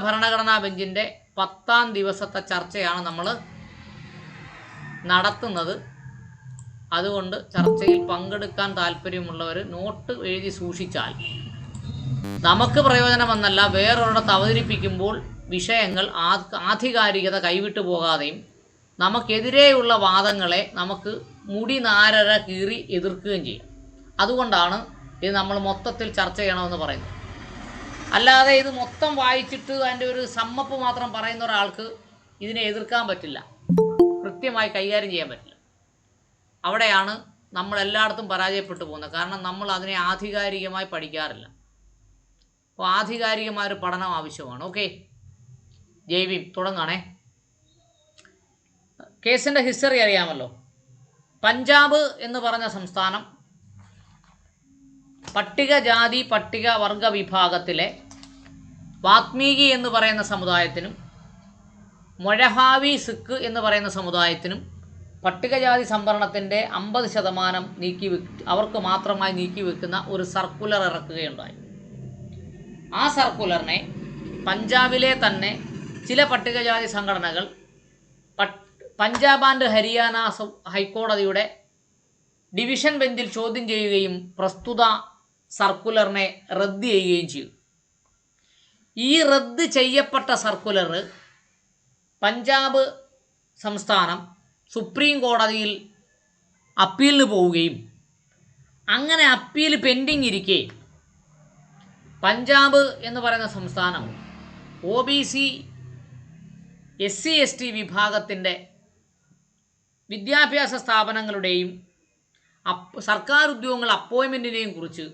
ഭരണഘടനാ ബെഞ്ചിൻ്റെ 10ാം ദിവസത്തെ ചർച്ചയാണ് നമ്മൾ നടത്തുന്നത്. അതുകൊണ്ട് ചർച്ചയിൽ പങ്കെടുക്കാൻ താല്പര്യമുള്ളവർ നോട്ട് എഴുതി സൂക്ഷിച്ചാൽ നമുക്ക് പ്രയോജനമെന്നല്ല, വേറൊരിടത്ത് അവതരിപ്പിക്കുമ്പോൾ വിഷയങ്ങൾ ആധികാരികത കൈവിട്ടു പോകാതെയും നമുക്കെതിരെയുള്ള വാദങ്ങളെ നമുക്ക് മുടി നാരര കീറി എതിർക്കുകയും ചെയ്യും. അതുകൊണ്ടാണ് ഇത് നമ്മൾ മൊത്തത്തിൽ ചർച്ച ചെയ്യണമെന്ന് പറയുന്നത്. അല്ലാതെ ഇത് മൊത്തം വായിച്ചിട്ട് അതിൻ്റെ ഒരു സമ്മപ്പ് മാത്രം പറയുന്ന ഒരാൾക്ക് ഇതിനെ എതിർക്കാൻ പറ്റില്ല, കൃത്യമായി കൈകാര്യം ചെയ്യാൻ പറ്റില്ല. അവിടെയാണ് നമ്മൾ എല്ലായിടത്തും പരാജയപ്പെട്ടു പോകുന്നത്. കാരണം നമ്മൾ അതിനെ ആധികാരികമായി പഠിക്കാറില്ല. അപ്പോൾ ആധികാരികമായൊരു പഠനം ആവശ്യമാണ്. ഓക്കെ, ജൈവീം തുടങ്ങാണേ. കേസിൻ്റെ ഹിസ്റ്ററി അറിയാമല്ലോ. പഞ്ചാബ് എന്ന് പറഞ്ഞ സംസ്ഥാനം പട്ടികജാതി പട്ടികവർഗ വിഭാഗത്തിലെ വാത്മീകി എന്ന് പറയുന്ന സമുദായത്തിനും മൊഴഹാവി സിഖ് എന്ന് പറയുന്ന സമുദായത്തിനും പട്ടികജാതി സംവരണത്തിൻ്റെ 50% അവർക്ക് മാത്രമായി നീക്കിവെക്കുന്ന ഒരു സർക്കുലർ ഇറക്കുകയുണ്ടായി. ആ സർക്കുലറിനെ പഞ്ചാബിലെ തന്നെ ചില പട്ടികജാതി സംഘടനകൾ പഞ്ചാബ് ആൻഡ് ഹരിയാന ഹൈക്കോടതിയുടെ ഡിവിഷൻ ബെഞ്ചിൽ ചോദ്യം ചെയ്യുകയും പ്രസ്തുത സർക്കുലറിനെ റദ്ദ് ചെയ്യുകയും ചെയ്തു. ഈ റദ്ദ് ചെയ്യപ്പെട്ട സർക്കുലർ പഞ്ചാബ് സംസ്ഥാനം സുപ്രീം കോടതിയിൽ അപ്പീലിന് പോവുകയും അങ്ങനെ അപ്പീൽ പെൻഡിങ് ഇരിക്കെ പഞ്ചാബ് എന്ന് പറയുന്ന സംസ്ഥാനം OBC SC ST വിഭാഗത്തിൻ്റെ വിദ്യാഭ്യാസ സ്ഥാപനങ്ങളുടെയും സർക്കാർ ഉദ്യോഗങ്ങൾ അപ്പോയിൻമെൻറ്റിനെയും കുറിച്ച്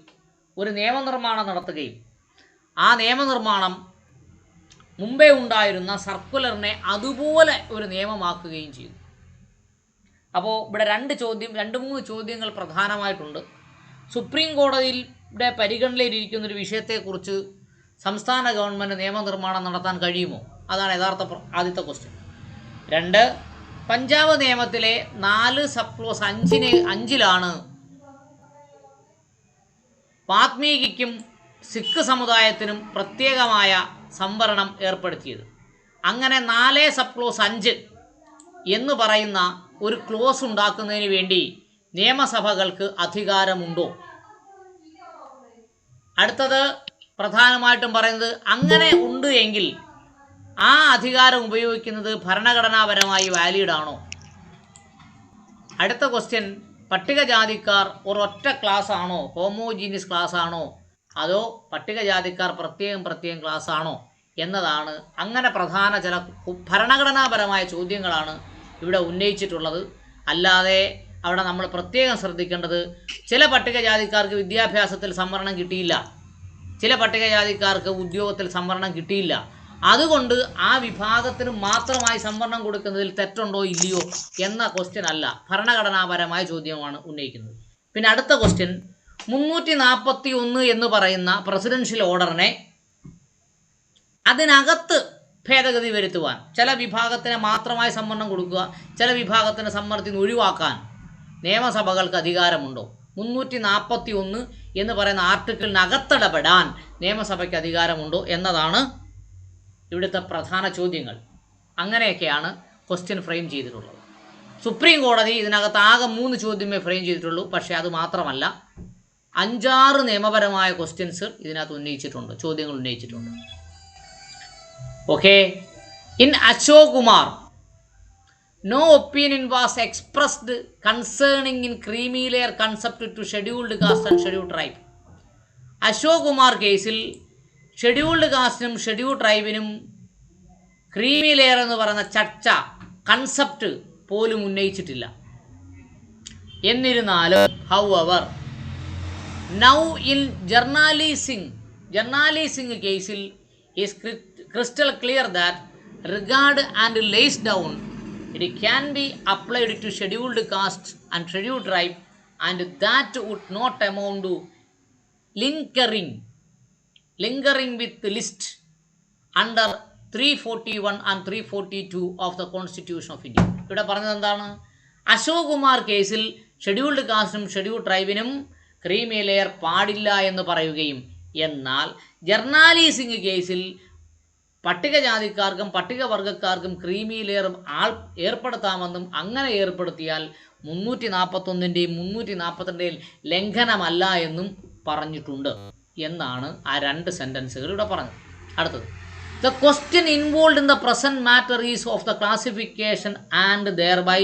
ഒരു നിയമനിർമ്മാണം നടത്തുകയും ആ നിയമനിർമ്മാണം മുമ്പേ ഉണ്ടായിരുന്ന സർക്കുലറിനെ അതുപോലെ ഒരു നിയമമാക്കുകയും ചെയ്തു. അപ്പോൾ ഇവിടെ 2-3 ചോദ്യങ്ങൾ പ്രധാനമായിട്ടുണ്ട്. സുപ്രീം കോടതിയുടെ പരിഗണനയിലിരിക്കുന്നൊരു വിഷയത്തെക്കുറിച്ച് സംസ്ഥാന ഗവൺമെൻറ് നിയമനിർമ്മാണം നടത്താൻ കഴിയുമോ? അതാണ് യഥാർത്ഥ ആദ്യത്തെ ക്വസ്റ്റ്യൻ. 2, പഞ്ചാബ് നിയമത്തിലെ 4 സബ് ക്ലോസ് 5-ലാണ് വാത്മീകിക്കും സിഖ് സമുദായത്തിനും പ്രത്യേകമായ സംവരണം ഏർപ്പെടുത്തിയത്. അങ്ങനെ 4 സബ് ക്ലോസ് 5 എന്ന് പറയുന്ന ഒരു ക്ലോസ് ഉണ്ടാക്കുന്നതിന് വേണ്ടി നിയമസഭകൾക്ക് അധികാരമുണ്ടോ? അടുത്തത് പ്രധാനമായിട്ടും പറയുന്നത്, അങ്ങനെ ഉണ്ട് എങ്കിൽ ആ അധികാരം ഉപയോഗിക്കുന്നത് ഭരണഘടനാപരമായി വാലിഡ് ആണോ? അടുത്ത ക്വസ്റ്റ്യൻ, പട്ടികജാതിക്കാർ ഒരൊറ്റ ക്ലാസ് ആണോ, ഹോമോജീനിയസ് ക്ലാസ് ആണോ, അതോ പട്ടികജാതിക്കാർ പ്രത്യേകം ക്ലാസ് ആണോ എന്നതാണ്. അങ്ങനെ പ്രധാന ചില ഭരണഘടനാപരമായ ചോദ്യങ്ങളാണ് ഇവിടെ ഉന്നയിച്ചിട്ടുള്ളത്. അല്ലാതെ അവിടെ നമ്മൾ പ്രത്യേകം ശ്രദ്ധിക്കേണ്ടത്, ചില പട്ടികജാതിക്കാർക്ക് വിദ്യാഭ്യാസത്തിൽ സംവരണം കിട്ടിയില്ല, ചില പട്ടികജാതിക്കാർക്ക് ഉദ്യോഗത്തിൽ സംവരണം കിട്ടിയില്ല, അതുകൊണ്ട് ആ വിഭാഗത്തിന് മാത്രമായി സംവരണം കൊടുക്കുന്നതിൽ തെറ്റുണ്ടോ ഇല്ലയോ എന്ന ക്വസ്റ്റ്യൻ അല്ല, ഭരണഘടനാപരമായ ചോദ്യമാണ് ഉന്നയിക്കുന്നത്. പിന്നെ അടുത്ത ക്വസ്റ്റ്യൻ, 341 എന്ന് പറയുന്ന പ്രസിഡൻഷ്യൽ ഓർഡറിനെ അതിനകത്ത് ഭേദഗതി വരുത്തുവാൻ, ചില വിഭാഗത്തിന് മാത്രമായി സംവരണം കൊടുക്കുക, ചില വിഭാഗത്തിന് സംവരണത്തിൽ നിന്ന് ഒഴിവാക്കാൻ നിയമസഭകൾക്ക് അധികാരമുണ്ടോ? 341 എന്ന് പറയുന്ന ആർട്ടിക്കിളിനകത്തിടപെടാൻ നിയമസഭയ്ക്ക് അധികാരമുണ്ടോ എന്നതാണ് ഇവിടുത്തെ പ്രധാന ചോദ്യങ്ങൾ. അങ്ങനെയൊക്കെയാണ് ക്വസ്റ്റ്യൻ ഫ്രെയിം ചെയ്തിട്ടുള്ളത്. സുപ്രീം കോടതി ഇതിനകത്ത് ആകെ 3 ചോദ്യമേ ഫ്രെയിം ചെയ്തിട്ടുള്ളൂ. പക്ഷേ അത് മാത്രമല്ല, 5-6 നിയമപരമായ ക്വസ്റ്റ്യൻസ് ഇതിനകത്ത് ഉന്നയിച്ചിട്ടുണ്ട്, ചോദ്യങ്ങൾ ഉന്നയിച്ചിട്ടുണ്ട്. Okay, in Ashok Kumar no opinion was expressed concerning in creamy layer concept to scheduled caste and scheduled tribe. Ashok Kumar കേസിൽ ഷെഡ്യൂൾഡ് കാസ്റ്റിനും ഷെഡ്യൂൾഡ് ട്രൈബിനും ക്രീമി ലെയർ എന്ന് പറയുന്ന ചർച്ച കൺസെപ്റ്റ് പോലും ഉന്നയിച്ചിട്ടില്ല. എന്നിരുന്നാലും however now in ജർണാലി സിംഗ് കേസിൽ is crystal clear that regard and lays down it can be applied to scheduled caste and scheduled tribe, and that would not amount to lingering with the list under 341 and 342 of the Constitution of India. ഇവിടെ പറഞ്ഞത് എന്താണ്? അശോക് കുമാർ കേസിൽ scheduled കാസ്റ്റിനും scheduled ട്രൈബിനും creamy layer പാടില്ല എന്ന് പറയുകയും, എന്നാൽ ജർണാലി സിംഗ് കേസിൽ പട്ടികജാതിക്കാർക്കും പട്ടികവർഗക്കാർക്കും ക്രീമി ലെയർ ഏർപ്പെടുത്താമെന്നും അങ്ങനെ ഏർപ്പെടുത്തിയാൽ 341-ൻ്റെയും 342-ൻ്റെയും ലംഘനമല്ല എന്നും പറഞ്ഞിട്ടുണ്ട് എന്നാണ് ആ രണ്ട് സെൻറ്റൻസുകൾ ഇവിടെ പറഞ്ഞത്. അടുത്തത്, the question involve in the present matter is of the classification and thereby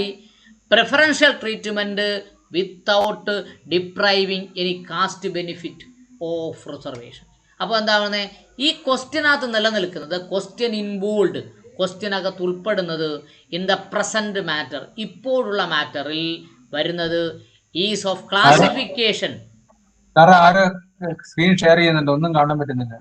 preferential treatment without depriving any caste benefit of reservation. അപ്പോൾ എന്താ പറയുന്നത്, ഈ ക്വസ്റ്റ്യനകത്ത് നിലനിൽക്കുന്നത് ക്വസ്റ്റ്യൻ ഇൻവോൾവ്, ക്വസ്റ്റ്യനകത്ത് ഉൾപ്പെടുന്നത് ഇൻ ദ പ്രസൻറ്റ് മാറ്റർ, ഇപ്പോഴുള്ള മാറ്ററിൽ വരുന്നത് is of classification. Screen share ചെയ്യുന്നുണ്ട്, ഒന്നും കാണാൻ പറ്റുന്നില്ല.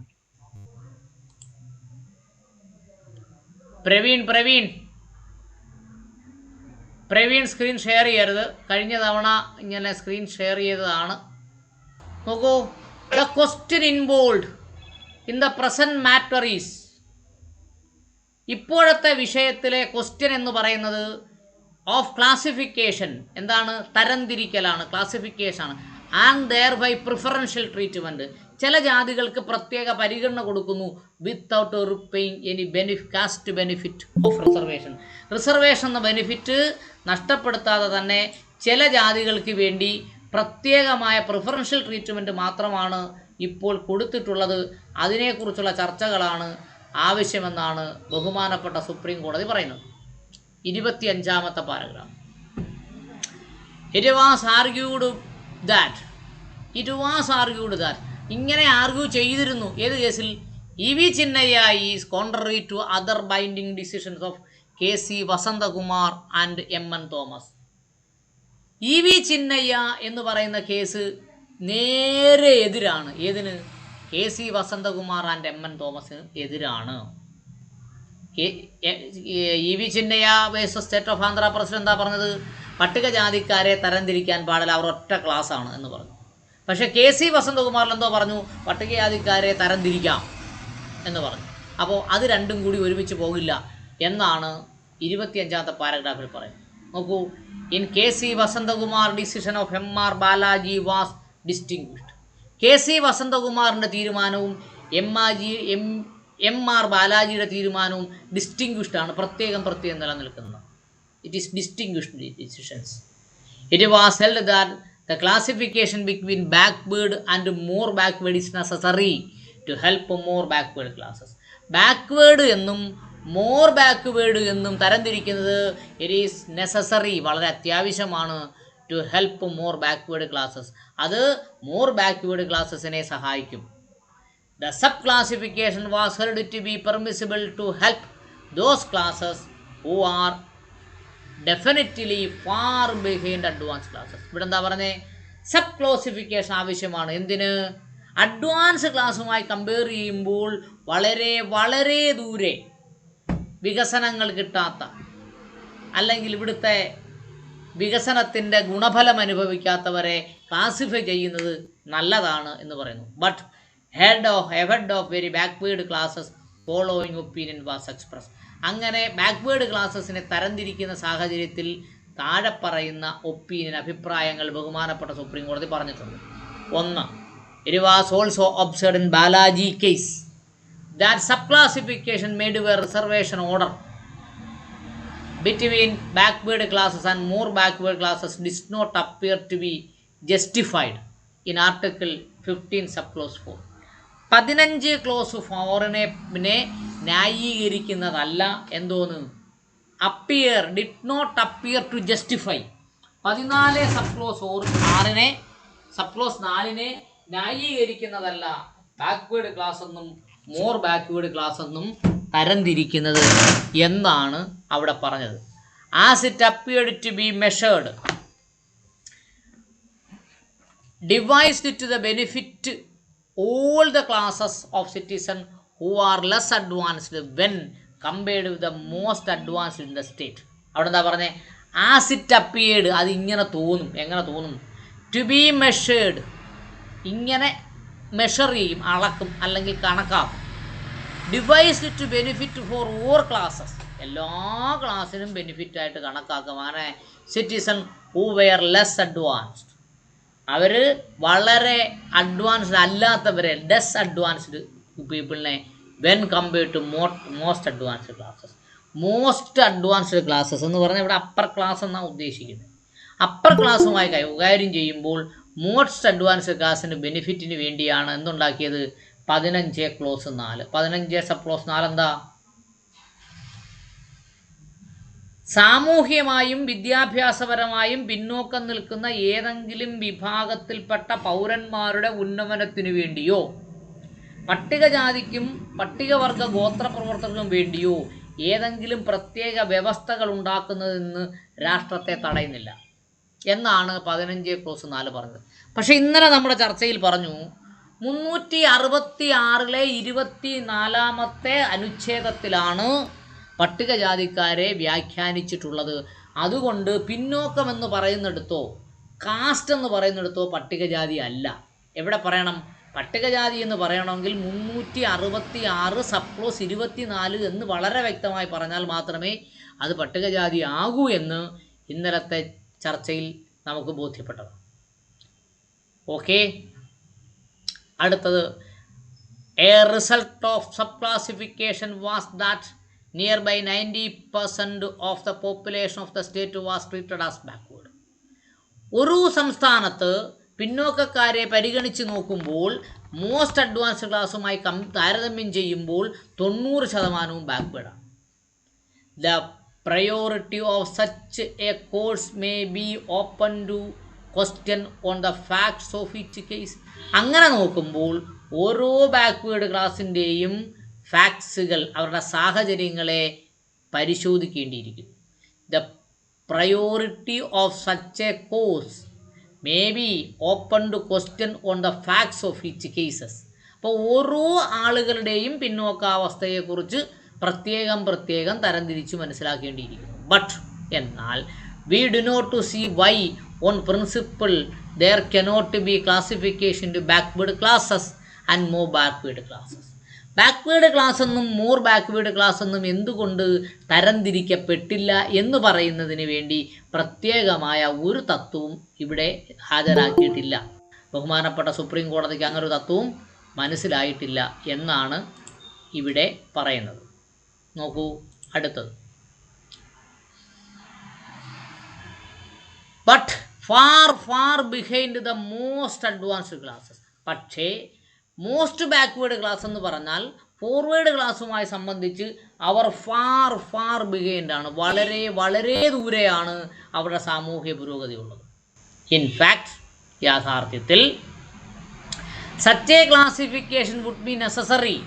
പ്രവീൺ സ്ക്രീൻ ഷെയർ ചെയ്യരുത്. കഴിഞ്ഞ തവണ ഇങ്ങനെ സ്ക്രീൻ ഷെയർ ചെയ്തതാണ്. നോക്കൂ, the question involve in the present matter is, ഇപ്പോഴത്തെ വിഷയത്തിലെ ക്വസ്റ്റ്യൻ എന്ന് പറയുന്നത് ഓഫ് ക്ലാസിഫിക്കേഷൻ, എന്താണ്, തരംതിരിക്കലാണ്, ക്ലാസിഫിക്കേഷനാണ്. And thereby preferential treatment, ചില ജാതികൾക്ക് പ്രത്യേക പരിഗണന കൊടുക്കുന്നു without repaying any caste benefit of reservation. Reservation എന്ന ബെനിഫിറ്റ് നഷ്ടപ്പെടുത്താതെ തന്നെ ചില ജാതികൾക്ക് വേണ്ടി പ്രത്യേകമായ പ്രിഫറൻഷ്യൽ ട്രീറ്റ്മെൻറ്റ് മാത്രമാണ് ഇപ്പോൾ കൊടുത്തിട്ടുള്ളത്. അതിനെക്കുറിച്ചുള്ള ചർച്ചകളാണ് ആവശ്യമെന്നാണ് ബഹുമാനപ്പെട്ട സുപ്രീം കോടതി പറയുന്നത്. 25ാമത്തെ paragraph. It was argued that, ഇങ്ങനെ ആർഗ്യൂ ചെയ്തിരുന്നു. ഏത് കേസിൽ? EV Chinnaiah is contrary to other binding decisions of KC Vasanthakumar and MN Thomas. EV Chinnaiah എന്ന് പറയുന്ന കേസ് നേരെ എതിരാണ്. ഏതിന്? KC വസന്തകുമാർ ആൻഡ് MN തോമസിന് എതിരാണ്. EV Chinnaiah versus state of Andhra Pradesh എന്താ പറഞ്ഞത്? പട്ടികജാതിക്കാരെ തരംതിരിക്കാൻ പാടില്ല, അവർ ഒറ്റ ക്ലാസ്സാണ് എന്ന് പറഞ്ഞു. പക്ഷേ KC വസന്തകുമാറിൽ എന്തോ പറഞ്ഞു? പട്ടികജാതിക്കാരെ തരംതിരിക്കാം എന്ന് പറഞ്ഞു. അപ്പോൾ അത് രണ്ടും കൂടി ഒരുമിച്ച് പോകില്ല എന്നാണ് 25ാമത്തെ പാരഗ്രാഫിൽ പറയുന്നത്. നോക്കൂ, in KC Vasanthakumar decision of MR Balaji was distinguished. KC വസന്തകുമാറിൻ്റെ തീരുമാനവും MR ബാലാജിയുടെ തീരുമാനവും ഡിസ്റ്റിങ്വിഷ്ഡ് ആണ്, പ്രത്യേകം നിലനിൽക്കുന്നത്. It is distinguished decisions. It was held that the classification between backward and more backward is necessary to help more backward classes. Backward എന്നും more backward എന്നും തരംതിരിക്കുന്നത് it is necessary, വളരെ അത്യാവശ്യമാണ്, to help more backward classes. അത് more backward classesനെ സഹായിക്കും. The subclassification was held to be permissible to help those classes who are definitely far behind advance classes. ഇവിടെ എന്താ പറഞ്ഞത്? Sub classification ആവശ്യമാണ്. എന്തിന്? അഡ്വാൻസ് ക്ലാസ്സുമായി കമ്പയർ ചെയ്യുമ്പോൾ വളരെ ദൂരെ വികസനങ്ങൾ കിട്ടാത്ത, അല്ലെങ്കിൽ ഇവിടുത്തെ വികസനത്തിൻ്റെ ഗുണഫലം അനുഭവിക്കാത്തവരെ ക്ലാസിഫൈ ചെയ്യുന്നത് നല്ലതാണ് എന്ന് പറയുന്നു. But head of very backward classes following opinion was express. അങ്ങനെ ബാക്ക്വേർഡ് ക്ലാസ്സസിനെ തരംതിരിക്കുന്ന സാഹചര്യത്തിൽ താഴെ പറയുന്ന ഒപ്പീനിയൻ, അഭിപ്രായങ്ങൾ ബഹുമാനപ്പെട്ട സുപ്രീം കോടതി പറഞ്ഞിട്ടുണ്ട്. 1. It was also observed in Balaji case that subclassification made a reservation order between backward classes and more backward classes did not appear to be justified in Article 15 subclause 4. 15 clause 4നെ ന്യായീകരിക്കുന്നതല്ല. എന്തോന്ന്? Did not appear to justify. 14 subclause 4നെ ന്യായീകരിക്കുന്നതല്ല backward class എന്നും more backward class എന്നും തരംതിരിക്കുന്നത് എന്നാണ് അവിടെ പറഞ്ഞത്. As it appeared to be measured devised to the benefit all the classes of citizens who are less advanced when compared with the most advanced in the state. അവിടെ എന്താ പറഞ്ഞത്? As it appeared, അത് ഇങ്ങനെ തോന്നും. എങ്ങനെ തോന്നും? To be measured, ഇങ്ങനെ measure ചെയ്യും, അളക്കും അല്ലെങ്കിൽ കണക്കാക്കും. Devised to benefit for all classes, എല്ലാ ക്ലാസ്സിനും ബെനിഫിറ്റായിട്ട് കണക്കാക്കും. അങ്ങനെ citizen who were less advanced, അവർ വളരെ അഡ്വാൻസ്ഡ് അല്ലാത്തവരെ, ലെസ് അഡ്വാൻസ്ഡ് പീപ്പിളിനെ when compared to most advanced classes. Most advanced classes എന്ന് പറഞ്ഞാൽ ഇവിടെ അപ്പർ ക്ലാസ് എന്നാണ് ഉദ്ദേശിക്കുന്നത്. അപ്പർ ക്ലാസ്സുമായി കൈകാര്യം ചെയ്യുമ്പോൾ മോസ്റ്റ് അഡ്വാൻസ്ഡ് ക്ലാസ്സിൻ്റെ ബെനിഫിറ്റിന് വേണ്ടിയാണ് എന്തുണ്ടാക്കിയത്? 15 + 4. 15 + 4 എന്താ? സാമൂഹ്യമായും വിദ്യാഭ്യാസപരമായും പിന്നോക്കം നിൽക്കുന്ന ഏതെങ്കിലും വിഭാഗത്തിൽപ്പെട്ട പൗരന്മാരുടെ ഉന്നമനത്തിനു വേണ്ടിയോ പട്ടികജാതിക്കും പട്ടികവർഗ ഗോത്രപ്രവർത്തകർക്കും വേണ്ടിയോ ഏതെങ്കിലും പ്രത്യേക വ്യവസ്ഥകൾ ഉണ്ടാക്കുന്നതെന്ന് രാഷ്ട്രത്തെ തടയുന്നില്ല എന്നാണ് 15 + 4 പറഞ്ഞത്. പക്ഷേ ഇന്നലെ നമ്മുടെ ചർച്ചയിൽ പറഞ്ഞു 366 24 അനുച്ഛേദത്തിലാണ് പട്ടികജാതിക്കാരെ വ്യാഖ്യാനിച്ചിട്ടുള്ളത്. അതുകൊണ്ട് പിന്നോക്കം എന്ന് പറയുന്നിടത്തോ കാസ്റ്റ് എന്ന് പറയുന്നിടത്തോ പട്ടികജാതി അല്ല. എവിടെ പറയണം? പട്ടികജാതി എന്ന് പറയണമെങ്കിൽ 366 സപ്ലോസ് 24 എന്ന് വളരെ വ്യക്തമായി പറഞ്ഞാൽ മാത്രമേ അത് പട്ടികജാതി ആകൂ എന്ന് ഇന്നലത്തെ ചർച്ചയിൽ നമുക്ക് ബോധ്യപ്പെട്ടതാണ്. ഓക്കെ, അടുത്തത് A result of sub classification was that nearby 90% of the population of the state was treated as backward. ഒരു സംസ്ഥാനത്ത് പിന്നോക്കക്കാരെ പരിഗണിച്ച് നോക്കുമ്പോൾ മോസ്റ്റ് അഡ്വാൻസ്ഡ് ക്ലാസ്സുമായി താരതമ്യം ചെയ്യുമ്പോൾ 90% ബാക്ക്വേർഡാണ്. The priority of such a course may be open to question on the facts of each case. അങ്ങനെ നോക്കുമ്പോൾ ഓരോ ബാക്ക്വേർഡ് ക്ലാസ്സിൻ്റെയും ഫാക്ട്സുകൾ, അവരുടെ സാഹചര്യങ്ങളെ പരിശോധിക്കേണ്ടിയിരിക്കുന്നു. The priority of such a course may be open to question on the facts of each cases. അപ്പോൾ ഓരോ ആളുകളുടെയും പിന്നോക്കാവസ്ഥയെക്കുറിച്ച് പ്രത്യേകം തരംതിരിച്ച് മനസ്സിലാക്കേണ്ടിയിരിക്കുന്നു. ബട്ട് എന്നാൽ we do not to see why on principle there cannot be classification to backward classes and more backward classes. Backward class എന്നും more backward class എന്നും എന്തുകൊണ്ട് തരംതിരിക്കപ്പെട്ടില്ല എന്ന് പറയുന്നതിന് വേണ്ടി പ്രത്യേകമായ ഒരു തത്വവും ഇവിടെ ഹാജരാക്കിയിട്ടില്ല. ബഹുമാനപ്പെട്ട സുപ്രീം കോടതിക്ക് അങ്ങനെ ഒരു തത്വവും മനസ്സിലായിട്ടില്ല എന്നാണ് ഇവിടെ പറയുന്നത്. നോക്കൂ അടുത്തത്. But far behind the most advanced classes. പക്ഷേ മോസ്റ്റ് ബാക്ക്വേർഡ് ക്ലാസ് എന്ന് പറഞ്ഞാൽ ഫോർവേഡ് ക്ലാസ്സുമായി സംബന്ധിച്ച് അവർ ഫാർ ബിഹൈൻഡ് ആണ്, വളരെ ദൂരെയാണ് അവരുടെ സാമൂഹ്യ പുരോഗതി ഉള്ളത്. ഇൻഫാക്ട് യാഥാർത്ഥ്യത്തിൽ such a classification would be necessary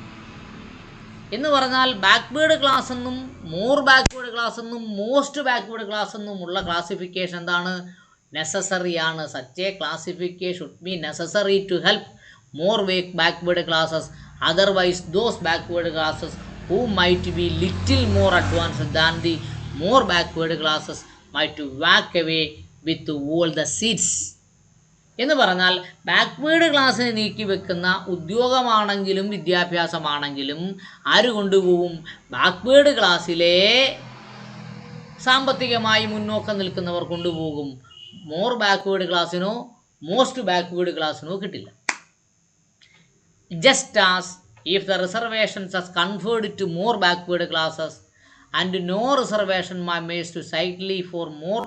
എന്ന് പറഞ്ഞാൽ ബാക്ക്വേർഡ് ക്ലാസ് എന്നും മോർ ബാക്ക്വേർഡ് ക്ലാസ് എന്നും മോസ്റ്റ് ബാക്ക്വേർഡ് ക്ലാസ് എന്നും ഉള്ള ക്ലാസിഫിക്കേഷൻ എന്താണ്? നെസസറി ആണ്. Such a classification would be necessary to help more backward classes. Otherwise those backward classes who might be little more advanced than the more backward classes might walk away with all the seats. എന്ന് പറഞ്ഞാൽ backward ക്ലാസ്സിനെ നീക്കി വെക്കുന്ന ഉദ്യോഗമാണെങ്കിലും വിദ്യാഭ്യാസമാണെങ്കിലും ആര് കൊണ്ടുപോകും? Backward ക്ലാസ്സിലെ സാമ്പത്തികമായി മുന്നോക്കം നിൽക്കുന്നവർ കൊണ്ടുപോകും. മോർ ബാക്ക്വേർഡ് ക്ലാസ്സിനോ മോസ്റ്റ് ബാക്ക്വേർഡ് ക്ലാസ്സിനോ കിട്ടില്ല. Just as if the reservations are conferred to more backward classes and no reservation are made to slightly for more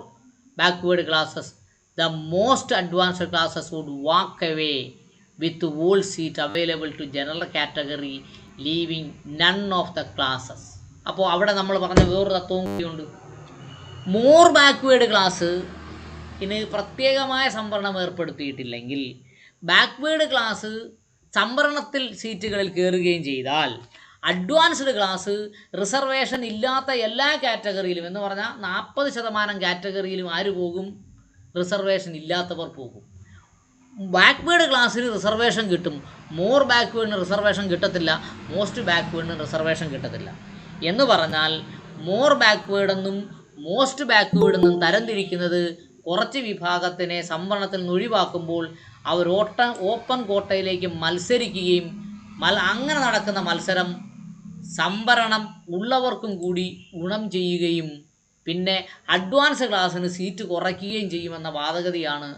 backward classes, the most advanced classes would walk away with the whole seat available to general category, leaving none of the classes. അപ്പോൾ അവിടെ നമ്മൾ പറഞ്ഞ വേറൊരു തത്വവും കൂടിയുണ്ട്. More backward class ഇനി പ്രത്യേകമായ സംവരണം ഏർപ്പെടുത്തിയിട്ടില്ലെങ്കിൽ backward class സംവരണത്തിൽ സീറ്റുകളിൽ കയറുകയും ചെയ്താൽ അഡ്വാൻസ്ഡ് ക്ലാസ് റിസർവേഷൻ ഇല്ലാത്ത എല്ലാ കാറ്റഗറിയിലും എന്ന് പറഞ്ഞാൽ 40% കാറ്റഗറിയിലും ആര് പോകും? റിസർവേഷൻ ഇല്ലാത്തവർ പോകും. ബാക്ക്വേർഡ് ക്ലാസ്സിന് റിസർവേഷൻ കിട്ടും, മോർ ബാക്ക്വേർഡിന് റിസർവേഷൻ കിട്ടത്തില്ല, മോസ്റ്റ് ബാക്ക്വേർഡിന് റിസർവേഷൻ കിട്ടത്തില്ല. എന്ന് പറഞ്ഞാൽ മോർ ബാക്ക്വേർഡെന്നും മോസ്റ്റ് ബാക്ക്വേർഡെന്നും തരംതിരിക്കുന്നത് കുറച്ച് വിഭാഗത്തിനെ സംവരണത്തിൽ നിന്ന് ഒഴിവാക്കുമ്പോൾ അവർ ഓപ്പൺ കോട്ടയിലേക്ക് മത്സരിക്കുകയും അങ്ങനെ നടക്കുന്ന മത്സരം സംവരണം ഉള്ളവർക്കും കൂടി ഗുണം ചെയ്യുകയും പിന്നെ അഡ്വാൻസ് ക്ലാസ്സിന് സീറ്റ് കുറയ്ക്കുകയും ചെയ്യുമെന്ന വാദഗതിയാണ്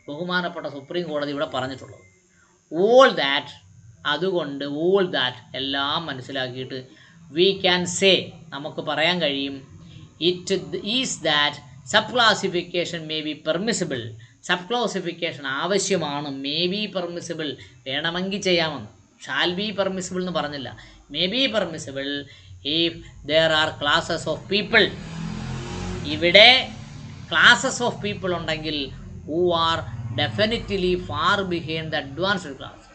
ബഹുമാനപ്പെട്ട സുപ്രീം കോടതി ഇവിടെ പറഞ്ഞിട്ടുള്ളത്. ഓൾ ദാറ്റ് അതുകൊണ്ട് ഓൾ ദാറ്റ് എല്ലാം മനസ്സിലാക്കിയിട്ട് വി ക്യാൻ സേ നമുക്ക് പറയാൻ കഴിയും it is that sub classification may be permissible. Sub classification ആവശ്യമാണ്. മേ ബി പെർമിസിബിൾ വേണമെങ്കിൽ ചെയ്യാമെന്ന്. ഷാൽ ബി പെർമിസിബിൾ എന്ന് പറഞ്ഞില്ല. May be permissible if there are classes of people. ഇവിടെ ക്ലാസസ് ഓഫ് പീപ്പിൾ ഉണ്ടെങ്കിൽ who are definitely far behind the advanced classes.